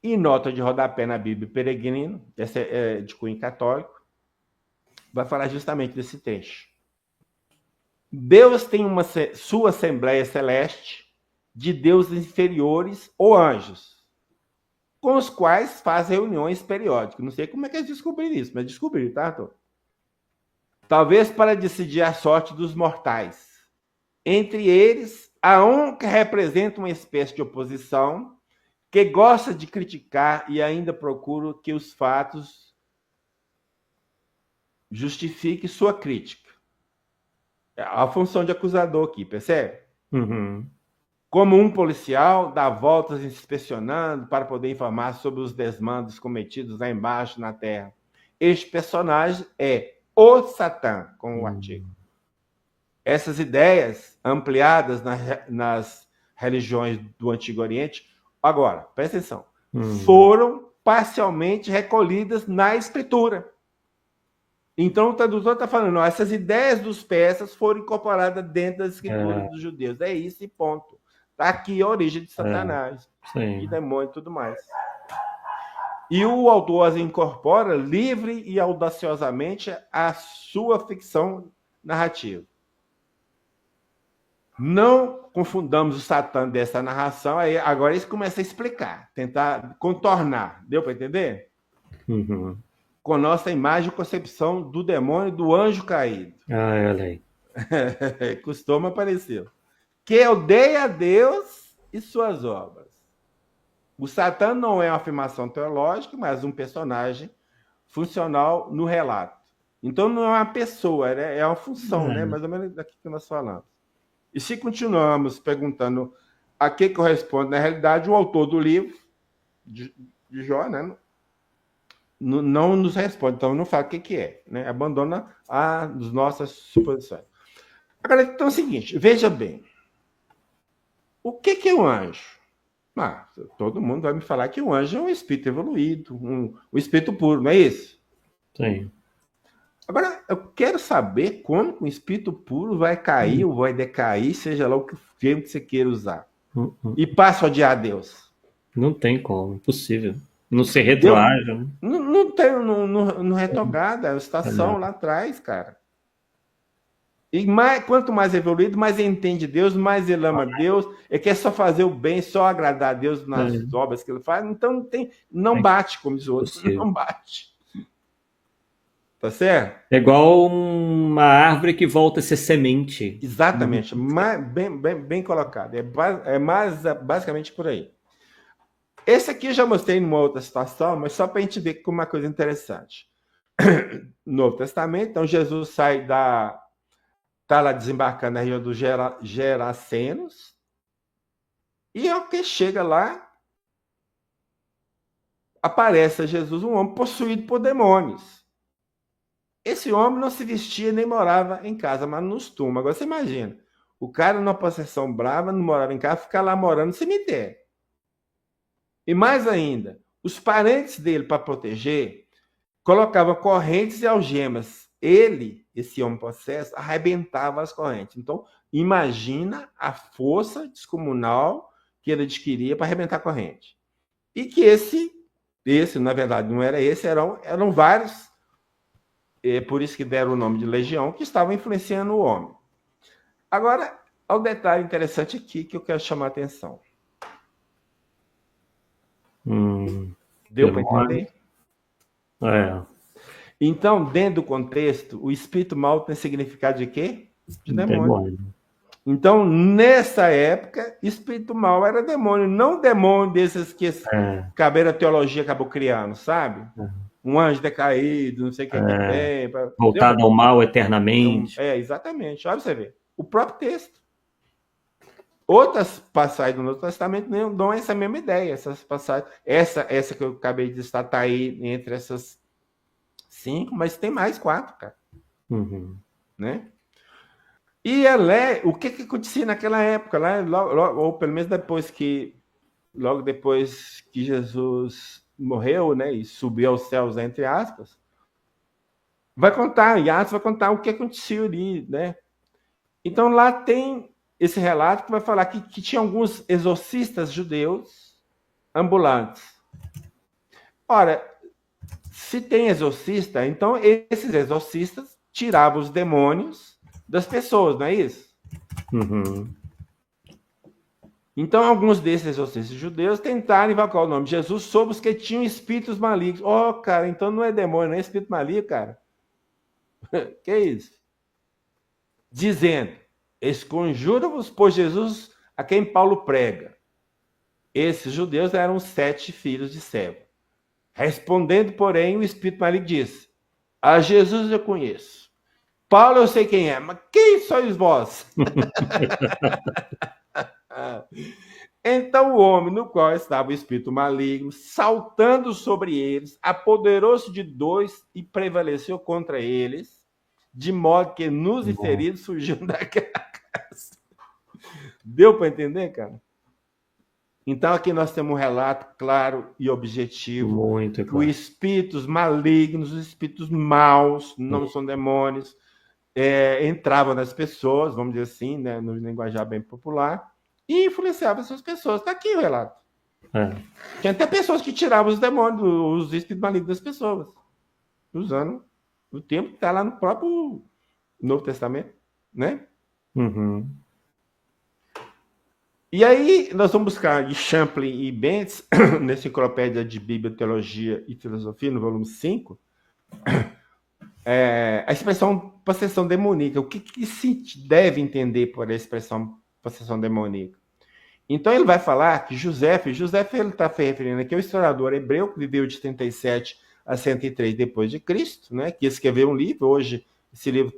em nota de rodapé na Bíblia Peregrino, essa é de cunho católico, vai falar justamente desse trecho. Deus tem sua Assembleia Celeste de deuses inferiores ou anjos, com os quais faz reuniões periódicas. Não sei como é que eles descobriram isso, mas descobriram, tá, Arthur? Talvez para decidir a sorte dos mortais. Entre eles, há um que representa uma espécie de oposição, que gosta de criticar e ainda procura que os fatos justifiquem sua crítica. A função de acusador aqui, percebe? Uhum. Como um policial, dá voltas inspecionando para poder informar sobre os desmandos cometidos lá embaixo na Terra. Este personagem é o Satã, com o artigo. Essas ideias ampliadas nas religiões do Antigo Oriente, agora, presta atenção, foram parcialmente recolhidas na Escritura. Então o tradutor está falando, ó, essas ideias dos persas foram incorporadas dentro das Escrituras dos judeus. É isso e ponto. Está aqui a origem de Satanás, e demônio e tudo mais. E o autor as incorpora livre e audaciosamente a sua ficção narrativa. Não confundamos o Satã dessa narração, aí agora eles começam a explicar, tentar contornar. Deu para entender? Uhum. Com nossa imagem e concepção do demônio do anjo caído. Olha aí. Costuma aparecer. Que odeia a Deus e suas obras. O Satã não é uma afirmação teológica, mas um personagem funcional no relato. Então não é uma pessoa, é uma função, né? Mais ou menos daqui que nós falamos. E se continuamos perguntando a que corresponde, na realidade, o autor do livro, de Jó, né? Não nos responde, então não fala o que é, né? Abandona as nossas suposições. Agora, então é o seguinte, veja bem, o que é um anjo? Todo mundo vai me falar que um anjo é um espírito evoluído, um espírito puro, não é isso? Sim. Agora, eu quero saber como um espírito puro vai cair ou vai decair, seja lá o que você queira usar. E passa a odiar a Deus. Não tem como, impossível. Não ser retroágil. Não tem, não retogada, é a estação lá atrás, cara. E quanto mais evoluído, mais ele entende Deus, mais ele ama Deus, ele quer só fazer o bem, só agradar a Deus nas obras que ele faz, então não bate, como diz o outro, não bate. Tá certo? É igual uma árvore que volta a ser semente. Exatamente, bem colocado. É mais basicamente por aí. Esse aqui eu já mostrei numa outra situação, mas só para a gente ver como uma coisa interessante. No Novo Testamento, então Jesus sai está lá desembarcando na região dos Gerasenos, e ao que chega lá, aparece a Jesus um homem possuído por demônios. Esse homem não se vestia nem morava em casa, mas nos túmulos. Agora você imagina, o cara numa possessão brava, não morava em casa, fica lá morando no cemitério. E mais ainda, os parentes dele, para proteger, colocavam correntes e algemas. Ele, esse homem possesso, arrebentava as correntes. Então, imagina a força descomunal que ele adquiria para arrebentar a corrente. E que esse, na verdade, não era esse, eram vários, por isso que deram o nome de legião, que estavam influenciando o homem. Agora, há um detalhe interessante aqui que eu quero chamar a atenção. Deu para entender? Então, dentro do contexto, o espírito mal tem significado de quê? De demônio. Então, nessa época, espírito mau era demônio, não demônio desses que a teologia acabou criando, sabe? Um anjo decaído, não sei o que tem. Voltado ao mal eternamente. Exatamente. Olha pra você ver. O próprio texto. Outras passagens do Novo Testamento não dão essa mesma ideia. Essas passagens, essa que eu acabei de listar está aí entre essas 5, mas tem mais 4, cara. Né? E o que acontecia naquela época, lá, ou pelo menos logo depois que Jesus morreu, né, e subiu aos céus, entre aspas, Atos vai contar o que aconteceu ali, né? Então lá tem esse relato que vai falar que tinha alguns exorcistas judeus ambulantes. Ora, se tem exorcista, então esses exorcistas tiravam os demônios das pessoas, não é isso? Então, alguns desses exorcistas judeus tentaram invocar o nome de Jesus sobre os que tinham espíritos malignos. Cara, então não é demônio, não é espírito maligno, cara. Que isso? Dizendo, esconjuro-vos por Jesus a quem Paulo prega. Esses judeus eram os 7 filhos de Seva. Respondendo, porém, o espírito maligno disse, a Jesus eu conheço. Paulo eu sei quem é, mas quem sois vós? Então o homem no qual estava o espírito maligno, saltando sobre eles, apoderou-se de 2 e prevaleceu contra eles, de modo que nus e feridos fugiram daquela casa. Deu para entender, cara? Então aqui nós temos um relato claro e objetivo. Muito claro. Os espíritos malignos, os espíritos maus, não são demônios, entravam nas pessoas, vamos dizer assim, né, no linguajar bem popular, e influenciava essas pessoas. Está aqui o relato. Tinha até pessoas que tiravam os demônios, os espíritos malignos das pessoas, usando o tempo que está lá no próprio Novo Testamento, né? E aí nós vamos buscar de Champlin e Bentz, nessa enciclopédia de Bíblia, Teologia e Filosofia, no volume 5, a expressão possessão demoníaca. O que se deve entender por a expressão possessão demoníaca? Então ele vai falar que José ele está referindo aqui ao historiador hebreu que viveu de 37 a 103 depois de Cristo, né? Que escreveu um livro. Hoje esse livro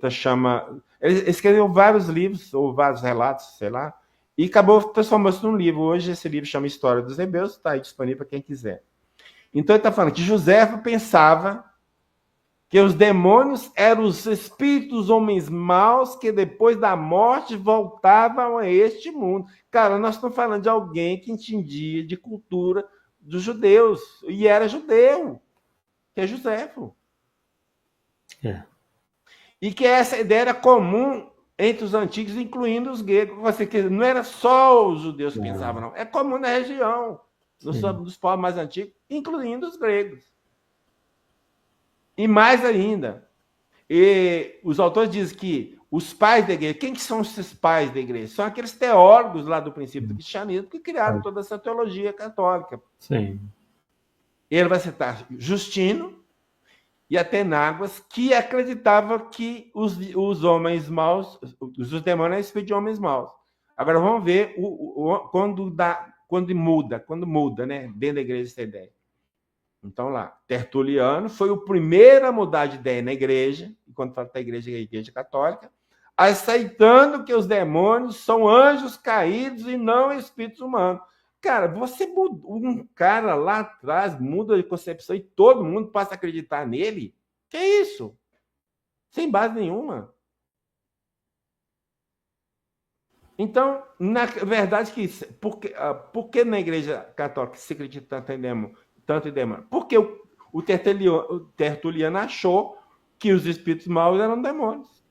ele escreveu vários livros ou vários relatos, sei lá, e acabou transformando-se num livro. Hoje esse livro chama História dos Hebreus, está aí disponível para quem quiser. Então ele está falando que José pensava que os demônios eram os espíritos homens maus que depois da morte voltavam a este mundo. Cara, nós estamos falando de alguém que entendia de cultura dos judeus, e era judeu, que é Joséfo. E que essa ideia era comum entre os antigos, incluindo os gregos. Não era só os judeus que pensavam, não. É comum na região, dos povos mais antigos, incluindo os gregos. E mais ainda, os autores dizem que os pais da igreja, quem que são esses pais da igreja? São aqueles teólogos lá do princípio do cristianismo que criaram toda essa teologia católica. Sim. Ele vai citar Justino e Atenágoras, que acreditava que os homens maus, os demônios eram espíritos de homens maus. Agora vamos ver quando muda, né, dentro da igreja essa ideia. Então, lá, Tertuliano foi o primeiro a mudar de ideia na igreja, e quando fala da igreja, é a igreja católica, aceitando que os demônios são anjos caídos e não espíritos humanos. Cara, você muda, um cara lá atrás muda de concepção e todo mundo passa a acreditar nele? Que é isso? Sem base nenhuma. Então, na verdade, por que na igreja católica se acredita tanto em demônio? Porque o Tertuliano achou que os espíritos maus eram demônios.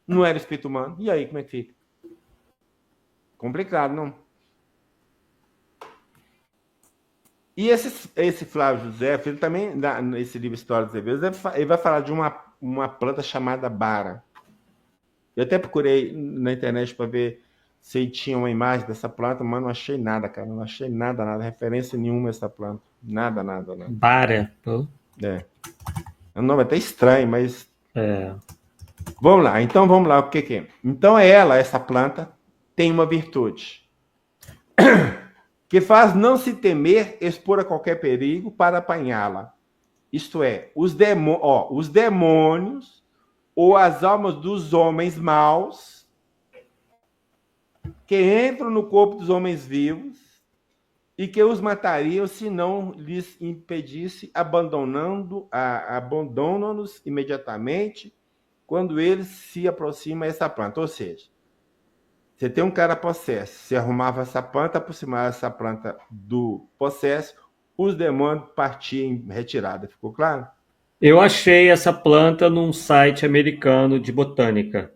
Não era espírito humano. E aí, como é que fica? Complicado, não? E esse Flávio José, ele também, nesse livro História dos Hebreus, ele vai falar de uma planta chamada bara. Eu até procurei na internet para ver se tinha uma imagem dessa planta, mas não achei nada, cara. Não achei nada, referência nenhuma a essa planta. Nada. Bara. É um nome até estranho, mas... Vamos lá, o que é? Então essa planta, tem uma virtude que faz não se temer expor a qualquer perigo para apanhá-la. Isto é, os demônios ou as almas dos homens maus que entram no corpo dos homens vivos e que os matariam se não lhes impedisse, abandonando-nos imediatamente quando eles se aproximam dessa planta. Ou seja, você tem um cara possesso, você arrumava essa planta, aproximava essa planta do possesso, os demônios partiam em retirada. Ficou claro? Eu achei essa planta num site americano de botânica.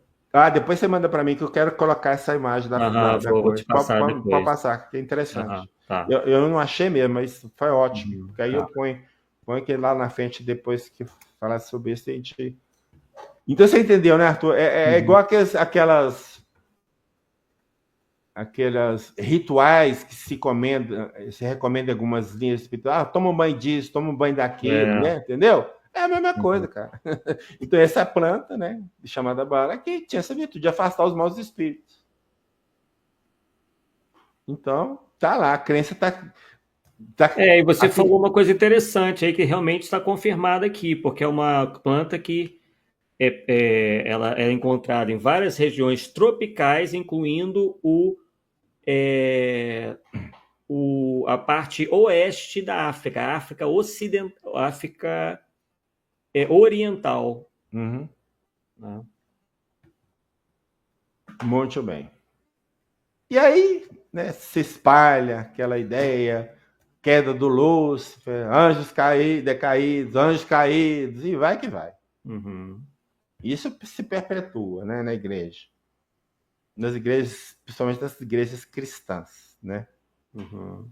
Depois você manda para mim que eu quero colocar essa imagem da Vou coisa. te passar Pode depois. passar, que é interessante. Tá. Eu não achei mesmo, mas foi ótimo. Porque aí tá. eu ponho aquele lá na frente depois que falar sobre isso. A gente... Então você entendeu, né, Arthur? É igual aquelas rituais que se recomenda em algumas linhas espirituais. Toma um banho disso, toma um banho daquilo, né? Entendeu? É a mesma coisa, cara. Então, essa planta, né, chamada bala, que tinha essa virtude de afastar os maus espíritos. Então, tá lá, a crença tá e você falou uma coisa interessante aí que realmente está confirmada aqui, porque é uma planta que ela é encontrada em várias regiões tropicais, incluindo a parte oeste da África, a África ocidental, África oriental. Uhum. Muito bem. E aí, né, se espalha aquela ideia, queda do Lúcifer, anjos decaídos, anjos caídos, e vai que vai. Uhum. Isso se perpetua, né, na igreja. Nas igrejas, principalmente nas igrejas cristãs, né? Uhum.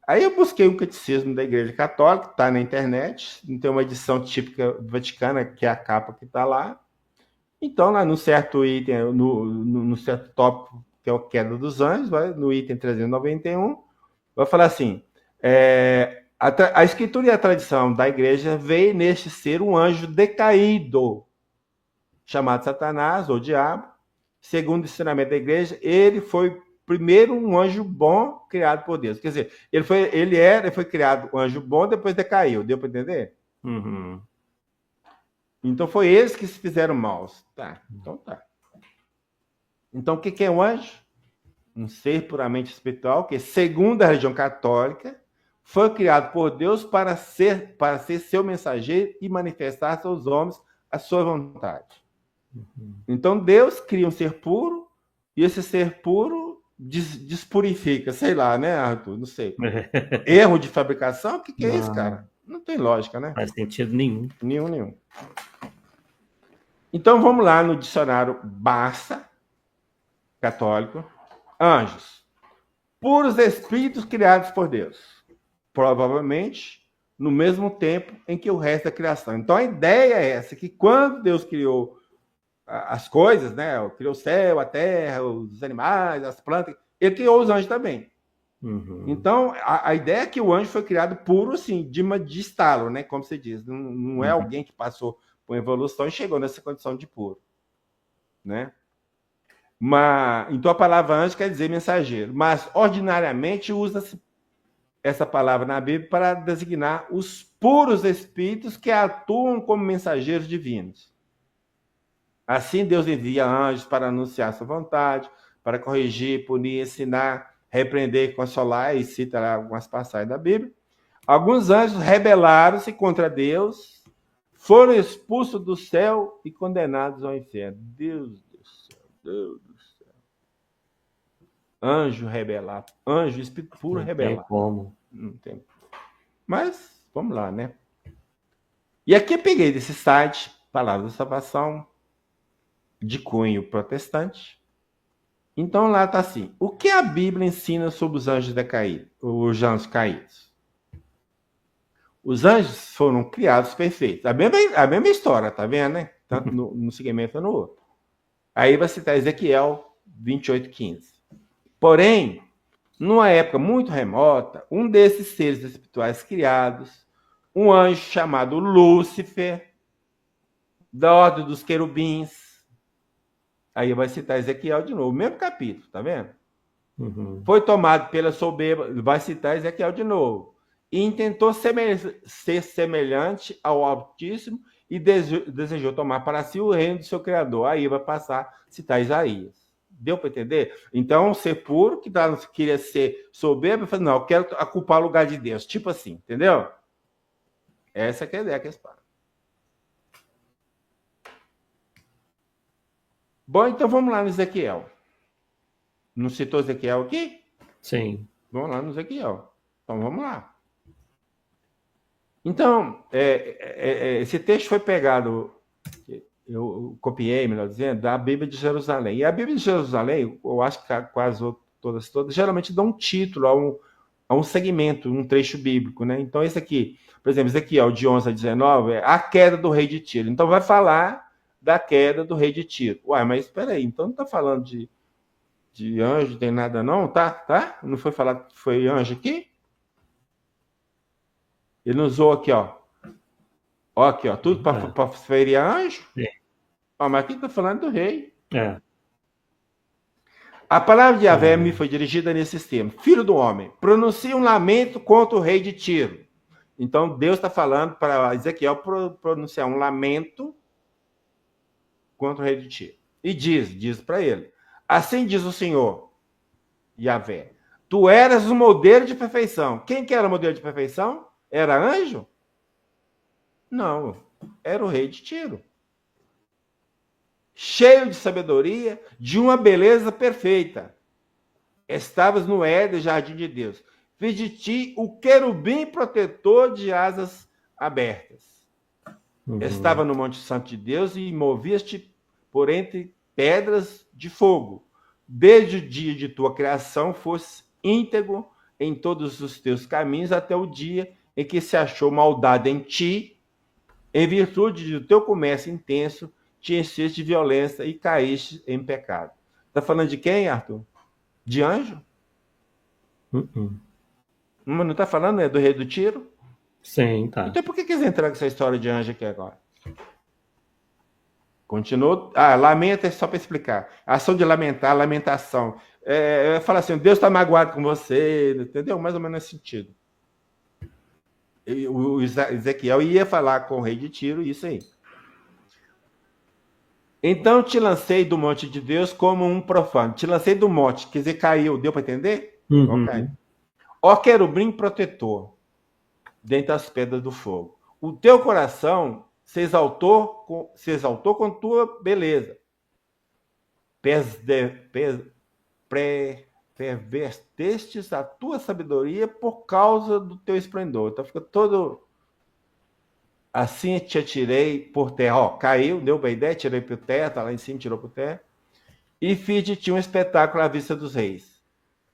Aí eu busquei um catecismo da Igreja Católica, tá na internet, tem uma edição típica vaticana, que é a capa que está lá. Então, lá no certo item, no certo tópico, que é o Queda dos Anjos, no item 391, vai falar assim, a escritura e a tradição da igreja veio neste ser um anjo decaído, chamado Satanás, ou diabo. Segundo o ensinamento da igreja, ele foi primeiro um anjo bom criado por Deus. Quer dizer, ele foi criado um anjo bom, depois decaiu. Deu para entender? Uhum. Então foi eles que se fizeram maus. Tá, então tá. Então o que é um anjo? Um ser puramente espiritual que, segundo a religião católica, foi criado por Deus para ser seu mensageiro e manifestar aos homens a sua vontade. Uhum. Então Deus cria um ser puro e esse ser puro despurifica, sei lá, né, Arthur? Não sei. Erro de fabricação? O que é isso, cara? Não tem lógica, né? Não faz sentido nenhum. Nenhum. Então vamos lá no dicionário Barça, católico. Anjos. Puros espíritos criados por Deus. Provavelmente no mesmo tempo em que o resto da criação. Então a ideia é essa, que quando Deus criou as coisas, né? Criou o céu, a terra, os animais, as plantas, ele criou os anjos também. Uhum. Então, a ideia é que o anjo foi criado puro, assim, de estalo, né? Como você diz. Não é alguém que passou por evolução e chegou nessa condição de puro, né? Então, a palavra anjo quer dizer mensageiro. Mas, ordinariamente, usa-se essa palavra na Bíblia para designar os puros espíritos que atuam como mensageiros divinos. Assim, Deus envia anjos para anunciar sua vontade, para corrigir, punir, ensinar, repreender, consolar, e cita lá algumas passagens da Bíblia. Alguns anjos rebelaram-se contra Deus, foram expulsos do céu e condenados ao inferno. Deus do céu. Anjo rebelado, anjo, espírito puro rebelado. Não tem como. Não tem. Mas, vamos lá, né? E aqui eu peguei desse site, Palavra da Salvação, de cunho protestante. Então lá está assim: o que a Bíblia ensina sobre os anjos decaídos, os anjos caídos? Os anjos foram criados perfeitos. A mesma história, tá vendo, né? Tanto no segmento quanto no outro. Aí vai citar Ezequiel 28:15. Porém, numa época muito remota, um desses seres espirituais criados, um anjo chamado Lúcifer, da ordem dos querubins, Aí vai citar Ezequiel de novo, mesmo capítulo, tá vendo? Uhum. Foi tomado pela soberba, vai citar Ezequiel de novo. E intentou ser semelhante ao Altíssimo e desejou tomar para si o reino do seu Criador. Aí vai passar a citar Isaías. Deu para entender? Então, ser puro, que queria ser soberbo, falou, não, eu quero ocupar o lugar de Deus. Tipo assim, entendeu? Essa que é a ideia que eles falam. Bom, então vamos lá no Ezequiel. Não citou Ezequiel aqui? Sim. Vamos lá no Ezequiel. Então vamos lá. Então, esse texto foi pegado, eu copiei, melhor dizendo, da Bíblia de Jerusalém. E a Bíblia de Jerusalém, eu acho que quase todas, geralmente dão um título a um segmento, um trecho bíblico, né? Então, esse aqui, por exemplo, Ezequiel de 11 a 19, é a queda do rei de Tiro. Então, vai falar da queda do rei de Tiro. Uai, mas espera aí, então não está falando de anjo, não tem nada não, tá? Não foi falar que foi anjo aqui? Ele não usou aqui, ó. Ó, aqui, ó, tudo para ferir anjo. Ó, mas aqui está falando do rei. A palavra de Yahvé me foi dirigida nesses termos. Filho do homem, pronuncia um lamento contra o rei de Tiro. Então, Deus está falando para Ezequiel pronunciar um lamento contra o rei de Tiro. E diz para ele, assim diz o Senhor, Yahvé, tu eras o modelo de perfeição. Quem que era o modelo de perfeição? Era anjo? Não, era o rei de Tiro. Cheio de sabedoria, de uma beleza perfeita. Estavas no Éden, jardim de Deus. Fiz de ti o querubim protetor de asas abertas. Uhum. Estava no Monte Santo de Deus e movias-te por entre pedras de fogo. Desde o dia de tua criação, fosse íntegro em todos os teus caminhos, até o dia em que se achou maldade em ti, em virtude do teu comércio intenso, te encheste de violência e caíste em pecado. Está falando de quem, Arthur? De anjo? Mas não está falando, né, do rei do Tiro? Sim, tá. Então por que eles entraram com essa história de anjo aqui agora? Continuou. Lamenta é só para explicar. A ação de lamentar, lamentação. Fala assim, Deus está magoado com você, entendeu? Mais ou menos nesse sentido. O Ezequiel ia falar com o rei de Tiro, isso aí. Então te lancei do monte de Deus como um profano. Te lancei do monte, quer dizer, caiu. Deu para entender? Uhum. Okay. Ó querubim protetor, dentre as pedras do fogo. O teu coração se exaltou com tua beleza. Pervertestes a tua sabedoria por causa do teu esplendor. Então fica todo... Assim te atirei por terra. Ó, caiu, deu uma ideia, tirei por terra, tá lá em cima, tirou por terra. E fiz de ti um espetáculo à vista dos reis.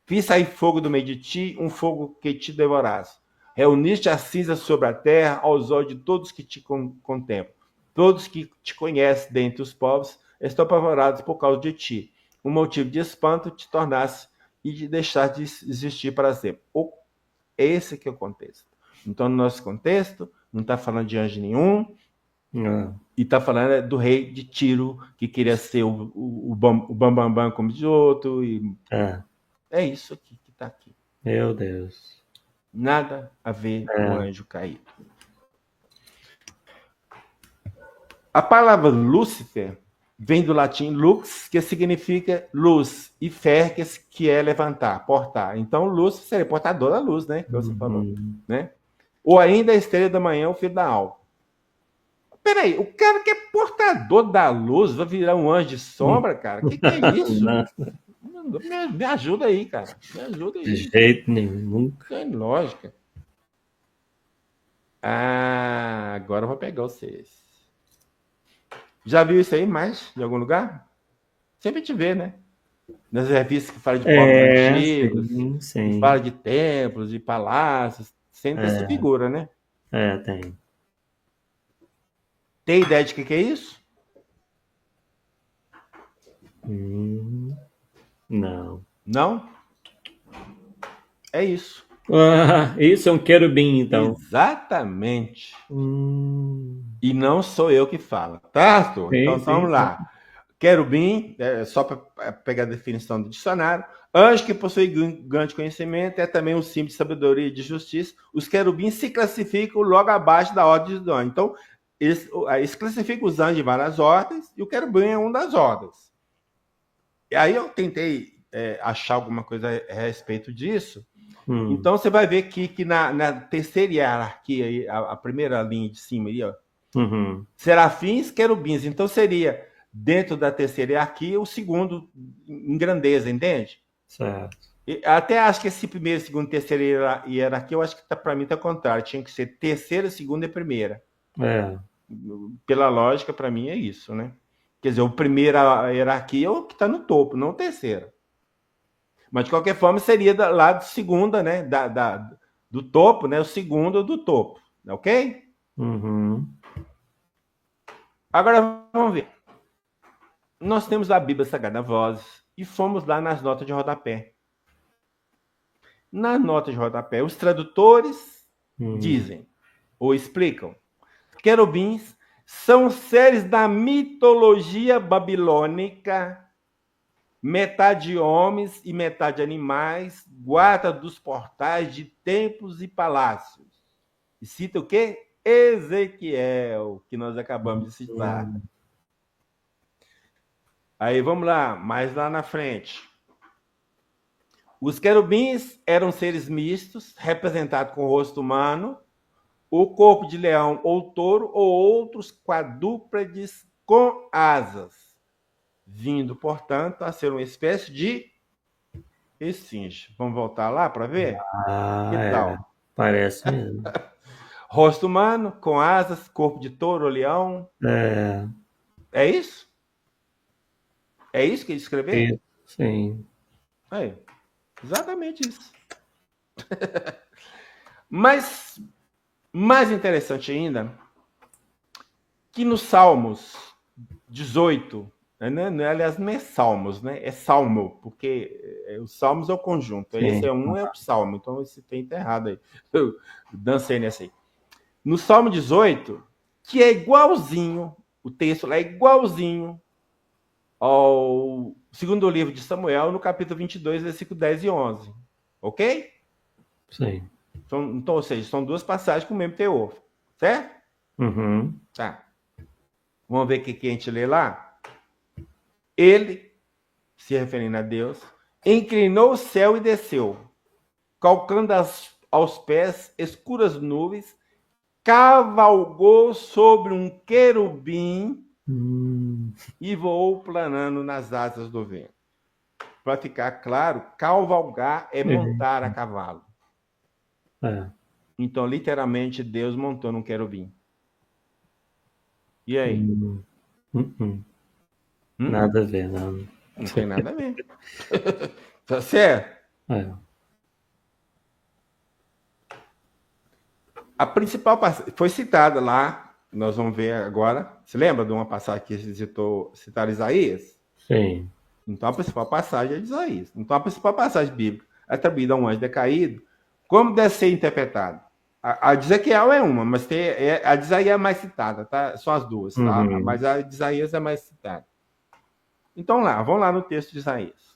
Fiz sair fogo do meio de ti, um fogo que te devorasse. Reuniste a cinza sobre a terra aos olhos de todos que te contemplam. Todos que te conhecem dentre os povos estão apavorados por causa de ti. Um motivo de espanto te tornasse e de deixar de existir para sempre. Esse que é o contexto. Então, no nosso contexto, não está falando de anjo nenhum, e está falando do rei de Tiro, que queria ser o bambambam como de outro. É isso aqui que está aqui. Meu Deus. Nada a ver com o anjo caído. A palavra Lúcifer vem do latim lux, que significa luz, e ferques, que é levantar, portar. Então, Lúcifer seria portador da luz, né? Que você falou, né? Ou ainda a estrela da manhã, o filho da alva. Peraí, o cara que é portador da luz vai virar um anjo de sombra, cara? O que é isso? Me ajuda aí, cara. Me ajuda aí. De jeito nenhum. Tem lógica. Agora eu vou pegar vocês. Já viu isso aí mais de algum lugar? Sempre te vê, né? Nas revistas que falam de povos antigos, que falam de templos, de palácios. Sempre essa figura, né? Tem. Tem ideia de que é isso? Não. Não? É isso. Isso é um querubim, então. Exatamente. E não sou eu que falo, tá, Arthur? Então vamos lá. Querubim, só para pegar a definição do dicionário, anjo que possui grande conhecimento, é também um símbolo de sabedoria e de justiça. Os querubins se classificam logo abaixo da ordem dos anjos. Então, eles classificam os anjos em várias ordens, e o querubim é uma das ordens. E aí eu tentei achar alguma coisa a respeito disso. Então, você vai ver que na terceira hierarquia, a primeira linha de cima aí, ó, serafins, querubins. Então, seria, dentro da terceira hierarquia, o segundo em grandeza, entende? Certo. Até acho que esse primeiro, segundo, terceira hierarquia, eu acho que para mim está contrário. Tinha que ser terceira, segunda e primeira. Pela lógica, para mim, é isso, né? Quer dizer, o primeira hierarquia é o que está no topo, não o terceiro. Mas, de qualquer forma, seria lá do segunda, né? Do topo, né? O segundo do topo, ok? Agora, vamos ver. Nós temos a Bíblia Sagrada Vozes e fomos lá nas notas de rodapé. Nas notas de rodapé, os tradutores dizem, ou explicam, querubins são seres da mitologia babilônica, metade homens e metade animais, guarda dos portais de templos e palácios. E cita o quê? Ezequiel, que nós acabamos de citar. Aí vamos lá, mais lá na frente. Os querubins eram seres mistos, representados com o rosto humano, o corpo de leão ou touro, ou outros quadrúpedes com asas, vindo, portanto, a ser uma espécie de esfinge. Vamos voltar lá para ver? Que tal? Parece mesmo. Rosto humano, com asas, corpo de touro ou leão. É isso? É isso que ele escreveu? Sim. Exatamente isso. Mas, mais interessante ainda, que nos Salmos 18, aliás, não é Salmos, né? É Salmo, porque os Salmos é o conjunto. Sim. Esse é o Salmo, então esse tem errado aí. Eu dancei nessa aí. No Salmo 18, que é igualzinho, o texto lá é igualzinho ao segundo livro de Samuel, no capítulo 22, versículo 10 e 11. Ok? Sim. Então, ou seja, são duas passagens com o mesmo teor. Certo? Tá. Vamos ver o que a gente lê lá? Ele, se referindo a Deus, inclinou o céu e desceu, calcando aos pés escuras nuvens, cavalgou sobre um querubim e voou planando nas asas do vento. Para ficar claro, cavalgar é montar a cavalo. Então, literalmente, Deus montou num querubim. E aí? Nada a ver, não. Não tem nada a ver. Tá certo? A principal passagem foi citada lá, nós vamos ver agora. Você lembra de uma passagem que citaram Isaías? Sim. Então, a principal passagem é de Isaías. Então, a principal passagem bíblica atribuída a um anjo decaído, como deve ser interpretado? A de Ezequiel é uma, mas a de Isaías é mais citada, tá? São as duas, tá? Mas a de Isaías é mais citada. Então, vamos lá no texto de Isaías.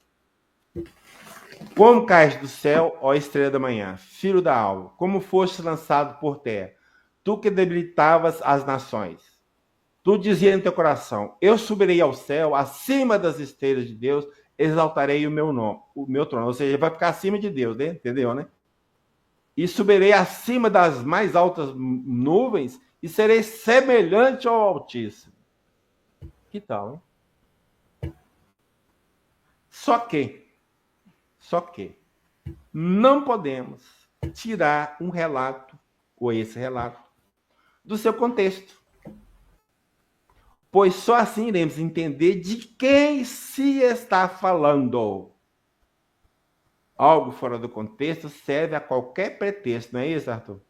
Como caíste do céu, ó estrela da manhã, filho da alva, como foste lançado por terra, tu que debilitavas as nações. Tu dizia em teu coração, eu subirei ao céu, acima das estrelas de Deus, exaltarei o meu nome, o meu trono. Ou seja, vai ficar acima de Deus, né? Entendeu, né? E subirei acima das mais altas nuvens e serei semelhante ao Altíssimo. Que tal, hein? Só que não podemos tirar um relato, ou esse relato, do seu contexto. Pois só assim iremos entender de quem se está falando. Algo fora do contexto serve a qualquer pretexto, não é isso, Arthur?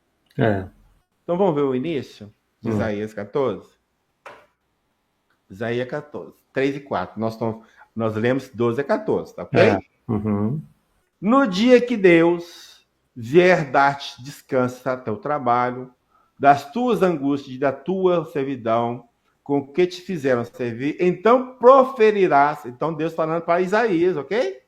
Então vamos ver o início de Isaías 14? Isaías 14, 3 e 4. Nós lemos 12 a 14, tá ok? No dia que Deus vier dar-te descanso a teu trabalho, das tuas angústias e da tua servidão, com que te fizeram servir, então proferirás. Então Deus falando para Isaías, ok?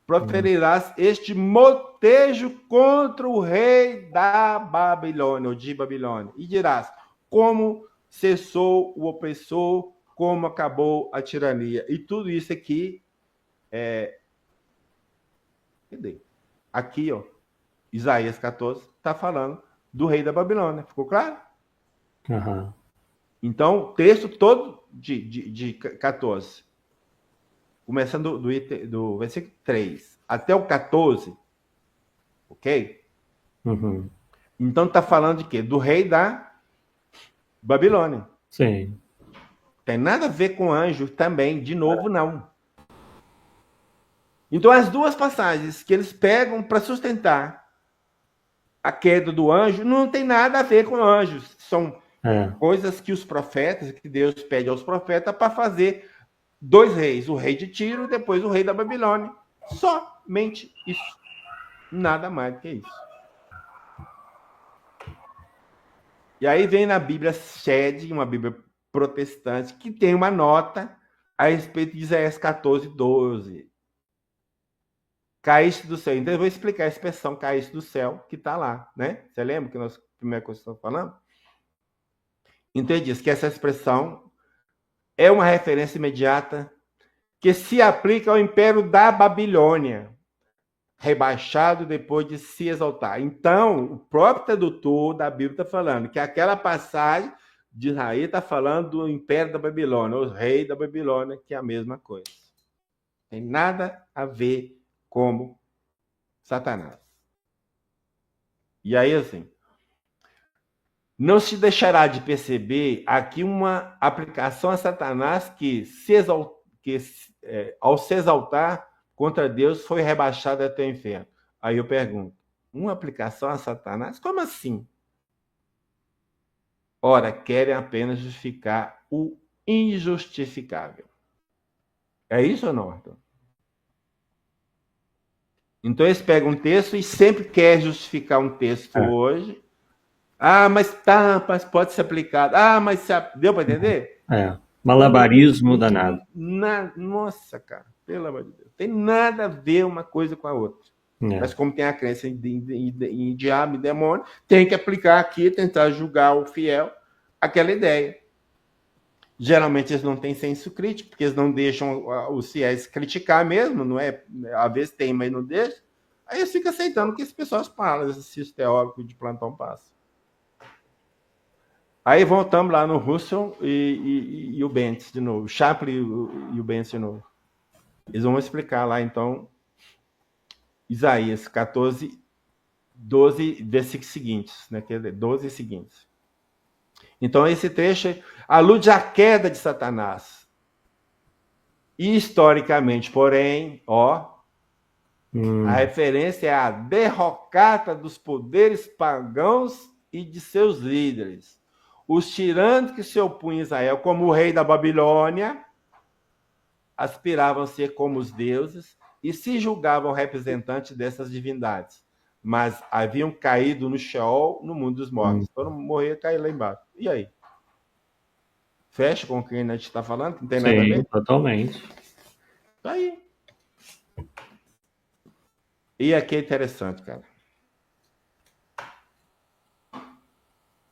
Proferirás este motejo contra o rei da Babilônia, ou de Babilônia, e dirás: como cessou o opressor, como acabou a tirania. E tudo isso aqui cadê? Aqui, ó, Isaías 14 está falando do rei da Babilônia. Ficou claro? Uhum. Então, o texto todo de 14, começando do versículo 3 até o 14, ok? Uhum. Então, está falando de quê? Do rei da Babilônia. Sim. Tem nada a ver com anjo também, de novo, não. Então, as duas passagens que eles pegam para sustentar a queda do anjo não tem nada a ver com anjos. São coisas que os profetas, que Deus pede aos profetas para fazer dois reis, o rei de Tiro e depois o rei da Babilônia. Somente isso. Nada mais do que isso. E aí vem na Bíblia Shed, uma Bíblia protestante, que tem uma nota a respeito de Isaías 14, 12. Caíste do céu. Então eu vou explicar a expressão caíste do céu, que está lá, né? Você lembra que nós primeira coisa que estamos falando? Então ele diz que essa expressão é uma referência imediata que se aplica ao império da Babilônia, rebaixado depois de se exaltar. Então, o próprio tradutor da Bíblia está falando que aquela passagem de Israel está falando do império da Babilônia, o rei da Babilônia, que é a mesma coisa. Tem nada a ver com Satanás. E aí, assim, não se deixará de perceber aqui uma aplicação a Satanás que, ao se exaltar contra Deus, foi rebaixado até o inferno. Aí eu pergunto, uma aplicação a Satanás? Como assim? Ora, querem apenas justificar o injustificável. É isso ou não, Arthur? Então eles pegam um texto e sempre quer justificar um texto hoje. Ah, mas tá, mas pode ser aplicado. Ah, mas deu para entender? Malabarismo danado. Nossa, cara, pelo amor de Deus. Tem nada a ver uma coisa com a outra. Mas como tem a crença em diabo e demônio, tem que aplicar aqui, tentar julgar o fiel aquela ideia. Geralmente eles não têm senso crítico, porque eles não deixam os fiéis criticar mesmo, não é? Às vezes tem, mas não deixa. Aí eles ficam aceitando o que as pessoas falam, esses teóricos de plantão passam. Aí voltamos lá no Russell e o Bentz de novo, o Shapley e o Bentz de novo. Eles vão explicar lá, então, Isaías 14, 12, versículos seguintes, né? Quer dizer, 12 seguintes. Então, esse trecho alude à queda de Satanás. E, historicamente, porém, a referência é a derrocata dos poderes pagãos e de seus líderes. Os tiranos que se opunham a Israel, como o rei da Babilônia, aspiravam a ser como os deuses e se julgavam representantes dessas divindades, mas haviam caído no Sheol, no mundo dos mortos. Foram morrer e cair lá embaixo. E aí? Fecha com quem a gente está falando? Que não tem nada a ver? Sim, totalmente. Tá aí. E aqui é interessante, cara.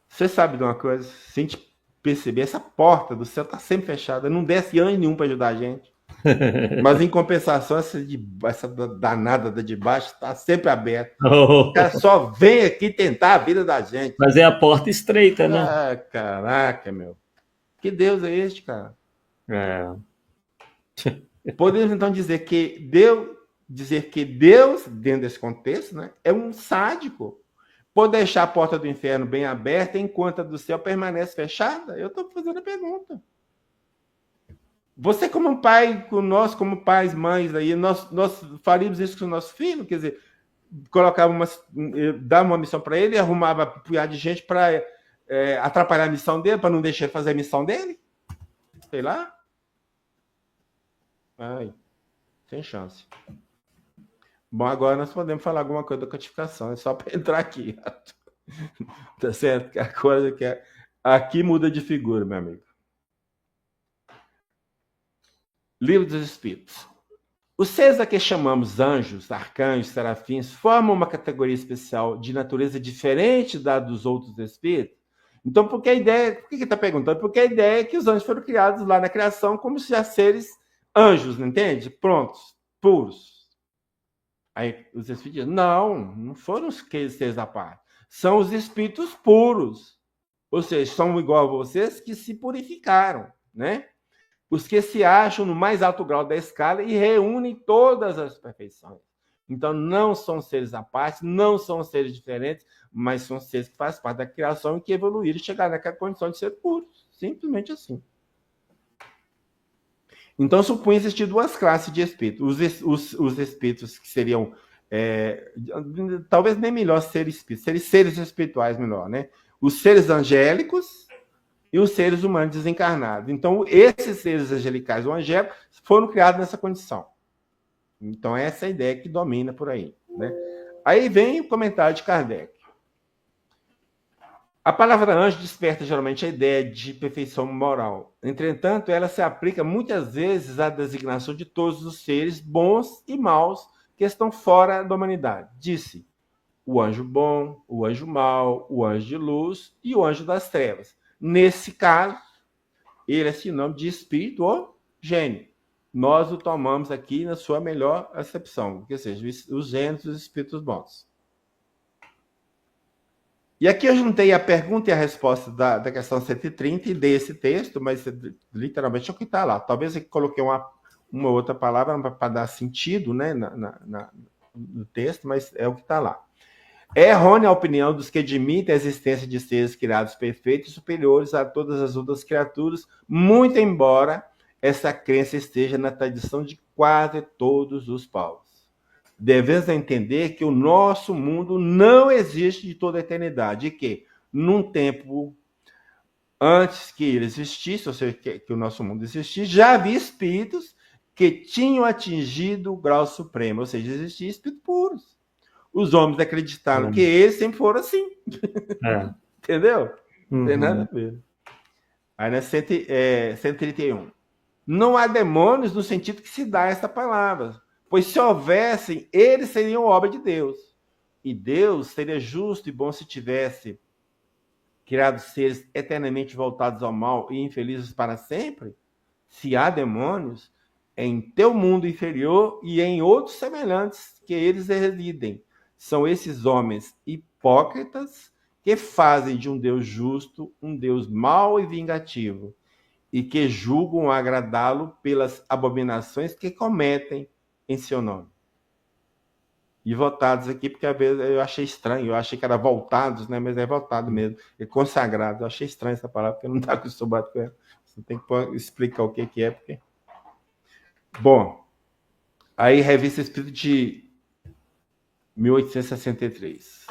Você sabe de uma coisa? Se a gente perceber, essa porta do céu está sempre fechada. Não desce anjo nenhum para ajudar a gente. Mas, em compensação, essa danada da de baixo está sempre aberta. O cara só vem aqui tentar a vida da gente. Mas é a porta estreita, né? Ah, caraca, meu. Que Deus é este, cara? Podemos, então, dizer que Deus, dentro desse contexto, né, é um sádico. Por deixar a porta do inferno bem aberta enquanto a do céu permanece fechada? Eu estou fazendo a pergunta. Você, como pai, nós, como pais, mães, aí, nós faríamos isso com o nosso filho? Quer dizer, dava uma missão para ele e arrumava um punhado de gente para atrapalhar a missão dele, para não deixar ele fazer a missão dele? Sei lá. Ai, sem chance. Bom, agora nós podemos falar alguma coisa da codificação, é só para entrar aqui. Tá certo? Que a coisa que Aqui muda de figura, meu amigo. Livro dos Espíritos. Os seres a que chamamos anjos, arcanjos, serafins, formam uma categoria especial de natureza diferente da dos outros espíritos. Então, porque a ideia, por que ele está perguntando? Porque a ideia é que os anjos foram criados lá na criação como se já seres anjos, não entende? Prontos, puros. Aí os espíritos dizem, não foram os seres à parte. São os espíritos puros. Ou seja, são igual a vocês que se purificaram, né? Os que se acham no mais alto grau da escala e reúnem todas as perfeições. Então, não são seres à parte, não são seres diferentes, mas são seres que fazem parte da criação e que evoluíram e chegaram naquela condição de ser puros. Simplesmente assim. Então, supõe existir duas classes de espíritos. Os espíritos que seriam, talvez nem melhor ser espíritos, seres espirituais melhor, né? Os seres angélicos e os seres humanos desencarnados. Então, esses seres angelicais ou angélicos foram criados nessa condição. Então, essa é a ideia que domina por aí, né? Aí vem o comentário de Kardec. A palavra anjo desperta geralmente a ideia de perfeição moral. Entretanto, ela se aplica muitas vezes à designação de todos os seres bons e maus que estão fora da humanidade. Disse o anjo bom, o anjo mau, o anjo de luz e o anjo das trevas. Nesse caso, ele é sinônimo de espírito ou gênio. Nós o tomamos aqui na sua melhor acepção, que seja, os gênios e os espíritos bons. E aqui eu juntei a pergunta e a resposta da questão 130 e desse texto, mas literalmente é o que está lá. Talvez eu coloquei uma outra palavra para dar sentido, né, no texto, mas é o que está lá. É errônea a opinião dos que admitem a existência de seres criados perfeitos e superiores a todas as outras criaturas, muito embora essa crença esteja na tradição de quase todos os povos. Devemos entender que o nosso mundo não existe de toda a eternidade, e que, num tempo antes que ele existisse, ou seja, que o nosso mundo existisse, já havia espíritos que tinham atingido o grau supremo, ou seja, existiam espíritos puros. Os homens acreditaram que eles sempre foram assim. Entendeu? Não tem nada a ver. Aí na 131. Não há demônios no sentido que se dá essa palavra, pois se houvessem, eles seriam obra de Deus. E Deus seria justo e bom se tivesse criado seres eternamente voltados ao mal e infelizes para sempre? Se há demônios, é em teu mundo inferior e em outros semelhantes que eles residem. São esses homens hipócritas que fazem de um Deus justo um Deus mau e vingativo, e que julgam agradá-lo pelas abominações que cometem em seu nome. E voltados aqui, porque às vezes eu achei estranho, eu achei que era voltados, né? Mas é voltado mesmo, é consagrado. Eu achei estranho essa palavra, porque eu não está acostumado com ela. Você tem que explicar o que é, porque... Bom, aí Revista Espírita de 1863.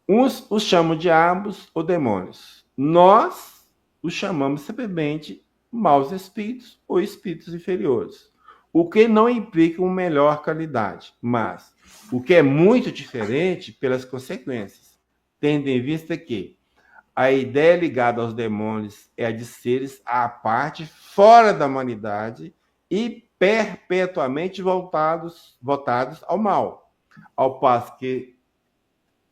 Uns os chamam diabos ou demônios. Nós os chamamos simplesmente maus espíritos ou espíritos inferiores. O que não implica uma melhor qualidade, mas o que é muito diferente pelas consequências, tendo em vista que a ideia ligada aos demônios é a de seres à parte, fora da humanidade e perpetuamente voltados ao mal, ao passo que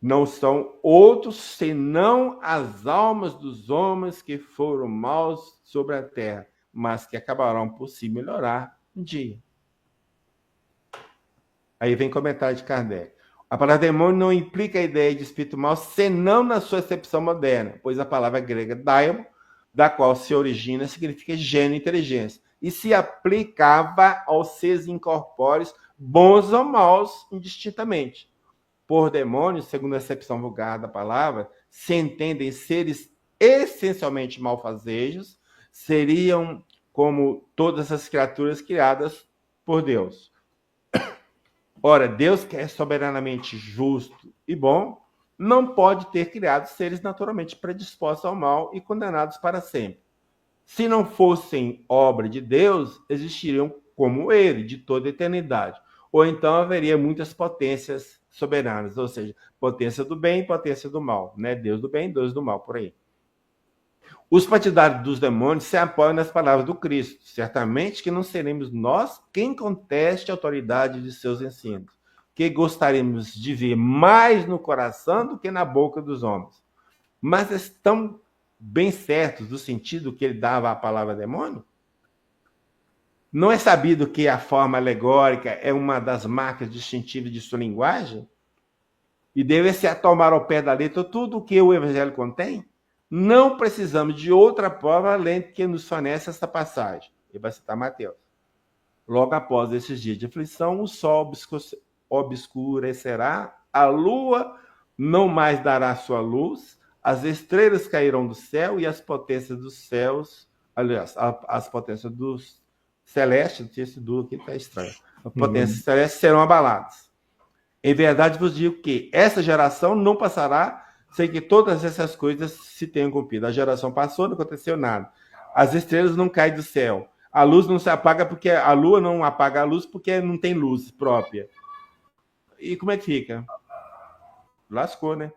não são outros senão as almas dos homens que foram maus sobre a terra, mas que acabarão por se melhorar um dia. Aí vem comentário de Kardec. A palavra demônio não implica a ideia de espírito mau, senão na sua acepção moderna, pois a palavra grega daimon, da qual se origina, significa gênio, inteligência, e se aplicava aos seres incorpóreos, bons ou maus, indistintamente. Por demônios, segundo a acepção vulgar da palavra, se entendem seres essencialmente malfazejos, seriam como todas as criaturas criadas por Deus. Ora, Deus, que é soberanamente justo e bom, não pode ter criado seres naturalmente predispostos ao mal e condenados para sempre. Se não fossem obra de Deus, existiriam como ele, de toda a eternidade. Ou então haveria muitas potências soberanas, ou seja, potência do bem e potência do mal, né? Deus do bem, Deus do mal, por aí. Os partidários dos demônios se apoiam nas palavras do Cristo. Certamente que não seremos nós quem conteste a autoridade de seus ensinos, que gostaríamos de ver mais no coração do que na boca dos homens. Mas estão bem certos do sentido que ele dava à palavra demônio? Não é sabido que a forma alegórica é uma das marcas distintivas de sua linguagem? E deve-se a tomar ao pé da letra tudo o que o Evangelho contém? Não precisamos de outra prova além do que nos fornece essa passagem. Ele vai citar Mateus. Logo após esses dias de aflição, o sol obscurecerá, a lua não mais dará sua luz, as estrelas cairão do céu e as potências dos céus, aliás, as potências dos celestes, esse do aqui está estranho, as potências celestes serão abaladas. Em verdade vos digo que essa geração não passará sem que todas essas coisas se tenham cumprido. A geração passou, não aconteceu nada. As estrelas não caem do céu. A luz não se apaga porque a lua não apaga a luz porque não tem luz própria. E como é que fica? Lascou, né?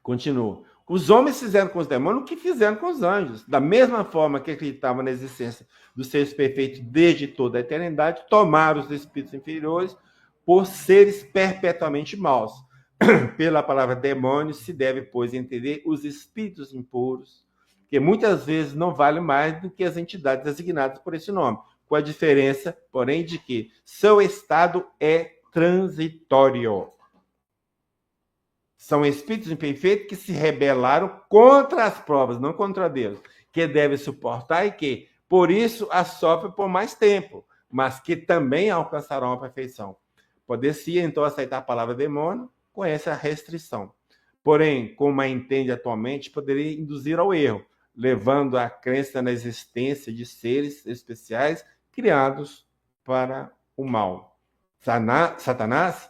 Continua. Os homens fizeram com os demônios o que fizeram com os anjos. Da mesma forma que acreditavam na existência dos seres perfeitos desde toda a eternidade, tomaram os espíritos inferiores por seres perpetuamente maus. Pela palavra demônio se deve, pois, entender os espíritos impuros, que muitas vezes não valem mais do que as entidades designadas por esse nome, com a diferença, porém, de que seu estado é transitório. São espíritos imperfeitos que se rebelaram contra as provas, não contra Deus, que devem suportar e que, por isso, as sofrem por mais tempo, mas que também alcançarão a perfeição. Poder-se, então, aceitar a palavra demônio com essa restrição. Porém, como a entende atualmente, poderia induzir ao erro, levando à crença na existência de seres especiais criados para o mal. Satanás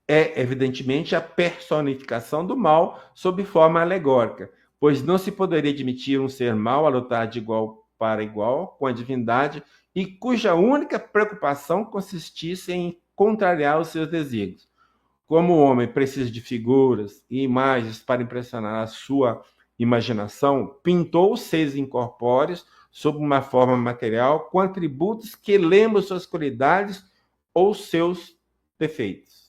é, evidentemente, a personificação do mal sob forma alegórica, pois não se poderia admitir um ser mau a lutar de igual para igual com a divindade e cuja única preocupação consistisse em contrariar os seus desígnios. Como o homem precisa de figuras e imagens para impressionar a sua imaginação, pintou os seres incorpóreos sob uma forma material com atributos que lembram suas qualidades ou seus defeitos.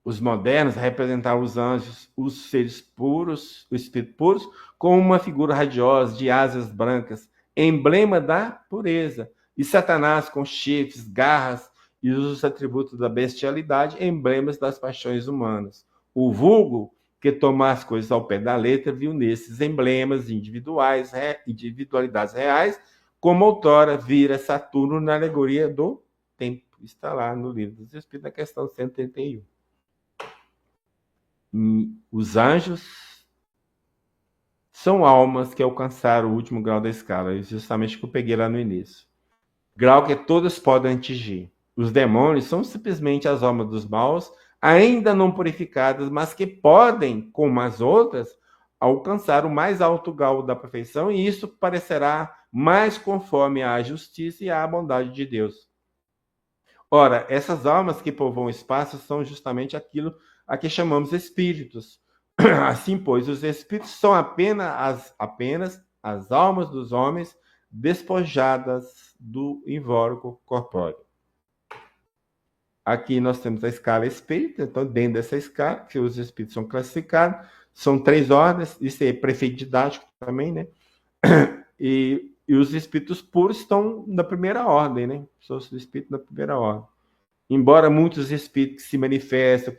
Os modernos representavam os anjos, os seres puros, os espíritos puros, como uma figura radiosa de asas brancas, emblema da pureza. E Satanás com chifres, garras e os atributos da bestialidade, emblemas das paixões humanas. O vulgo, que toma as coisas ao pé da letra, viu nesses emblemas individualidades reais, como outrora vira Saturno na alegoria do tempo. Está lá no Livro dos Espíritos, na questão 131. Os anjos são almas que alcançaram o último grau da escala, justamente que eu peguei lá no início. Grau que todos podem atingir. Os demônios são simplesmente as almas dos maus, ainda não purificadas, mas que podem, como as outras, alcançar o mais alto grau da perfeição, e isso parecerá mais conforme à justiça e à bondade de Deus. Ora, essas almas que povoam o espaço são justamente aquilo a que chamamos espíritos. Assim, pois, os espíritos são apenas as almas dos homens despojadas do invólucro corpóreo. Aqui nós temos a escala espírita, então dentro dessa escala, que os espíritos são classificados, são 3 ordens, isso é prefeito didático também, né? E os espíritos puros estão na primeira ordem, né? São os espíritos na primeira ordem. Embora muitos espíritos que se manifestam,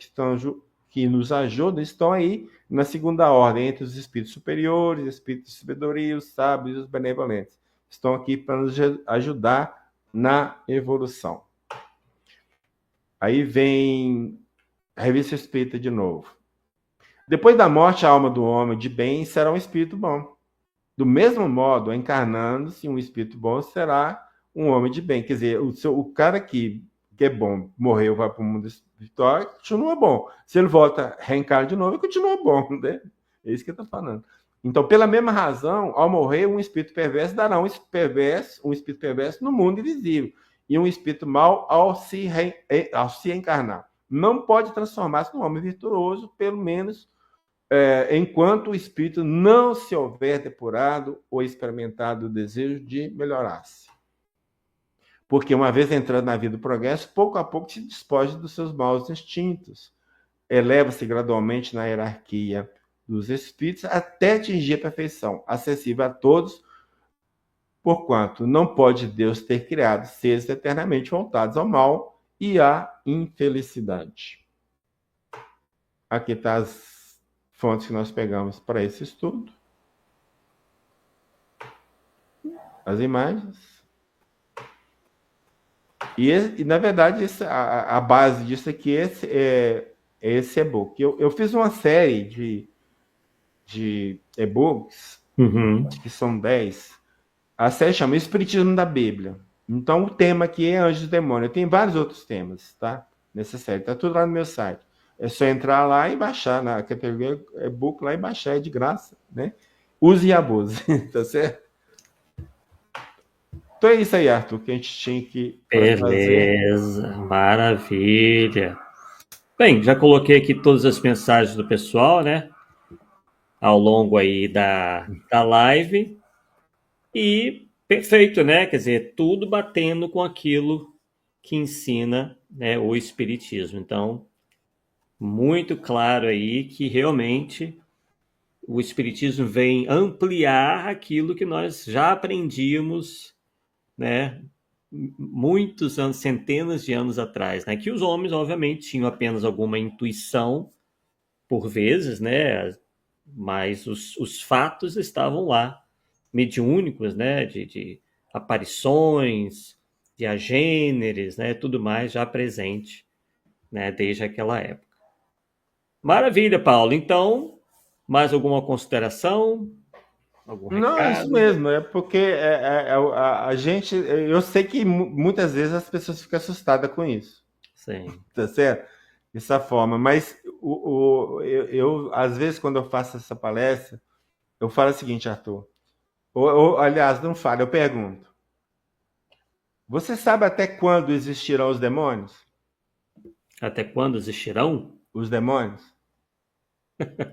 que nos ajudam, estão aí na segunda ordem, entre os espíritos superiores, espíritos de sabedoria, os sábios e os benevolentes. Estão aqui para nos ajudar na evolução. Aí vem a Revista Espírita de novo. Depois da morte, a alma do homem de bem será um espírito bom. Do mesmo modo, encarnando-se um espírito bom, será um homem de bem. Quer dizer, o cara que é bom, morreu, vai para o mundo espiritual, continua bom. Se ele volta, reencarna de novo, continua bom, né? É isso que eu estou falando. Então, pela mesma razão, ao morrer, um espírito perverso dará um espírito perverso no mundo invisível, e um espírito mau ao se encarnar. Não pode transformar-se num homem virtuoso, pelo menos enquanto o espírito não se houver depurado ou experimentado o desejo de melhorar-se. Porque uma vez entrando na vida do progresso, pouco a pouco se despoja dos seus maus instintos, eleva-se gradualmente na hierarquia dos espíritos até atingir a perfeição, acessível a todos, porquanto não pode Deus ter criado seres eternamente voltados ao mal e à infelicidade. Aqui está as fontes que nós pegamos para esse estudo. As imagens. E na verdade, a base disso aqui é esse e-book. Eu fiz uma série de e-books, acho que são 10. A série chama Espiritismo da Bíblia. Então, o tema aqui é Anjos e Demônios. Tem vários outros temas, tá? Nessa série. Tá tudo lá no meu site. É só entrar lá e baixar na categoria e-book lá e baixar. É de graça, né? Use e abuse. Tá certo? Então é isso aí, Arthur, que a gente tinha que fazer. Beleza, maravilha. Bem, já coloquei aqui todas as mensagens do pessoal, né? Ao longo aí da live. E perfeito, né? Quer dizer, tudo batendo com aquilo que ensina, né, o Espiritismo. Então, muito claro aí que realmente o Espiritismo vem ampliar aquilo que nós já aprendíamos, né, muitos anos, centenas de anos atrás, né? Que os homens, obviamente, tinham apenas alguma intuição, por vezes, né? Mas os fatos estavam lá, mediúnicos, né? De aparições, de agêneres, né? Tudo mais já presente, né? Desde aquela época. Maravilha, Paulo. Então, mais alguma consideração? Algum Não, recado? é isso mesmo. É porque a gente... Eu sei que muitas vezes as pessoas ficam assustadas com isso. Sim. Tá certo? Dessa forma. Mas eu, às vezes, quando eu faço essa palestra, eu falo o seguinte, Arthur. Aliás, não falo, eu pergunto. Você sabe até quando existirão os demônios? Até quando existirão? Os demônios?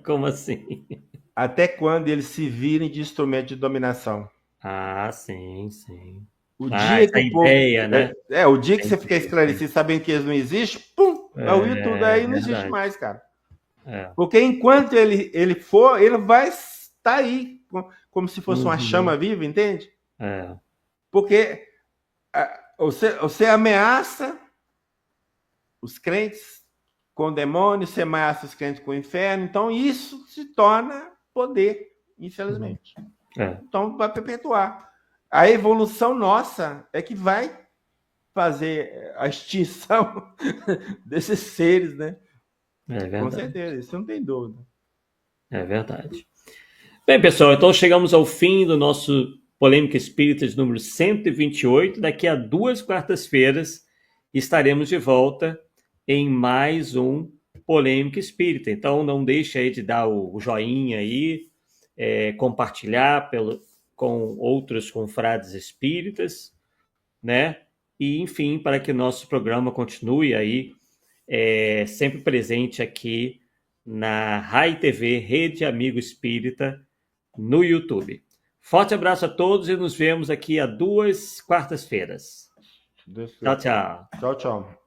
Como assim? Até quando eles se virem de instrumento de dominação? Ah, sim, sim. O dia que o povo... ideia, né? O dia que você ficar esclarecido, sabendo que eles não existem, pum, o YouTube aí não existe mais, cara. Porque enquanto ele for, ele vai estar aí, como se fosse uma chama viva, entende? Porque você ameaça os crentes com o demônio, você ameaça os crentes com o inferno, então isso se torna poder, infelizmente. Então vai perpetuar. A evolução nossa é que vai fazer a extinção desses seres, né? Com certeza, isso não tem dúvida. É verdade. Bem, pessoal, então chegamos ao fim do nosso Polêmica Espíritas número 128. Daqui a 2 quartas-feiras estaremos de volta em mais um Polêmica Espírita. Então não deixe aí de dar o joinha aí, compartilhar com outros confrades espíritas, né? E, enfim, para que nosso programa continue aí sempre presente aqui na RAI TV, Rede Amigo Espírita, no YouTube. Forte abraço a todos e nos vemos aqui a 2 quartas-feiras. Tchau, tchau. Tchau, tchau.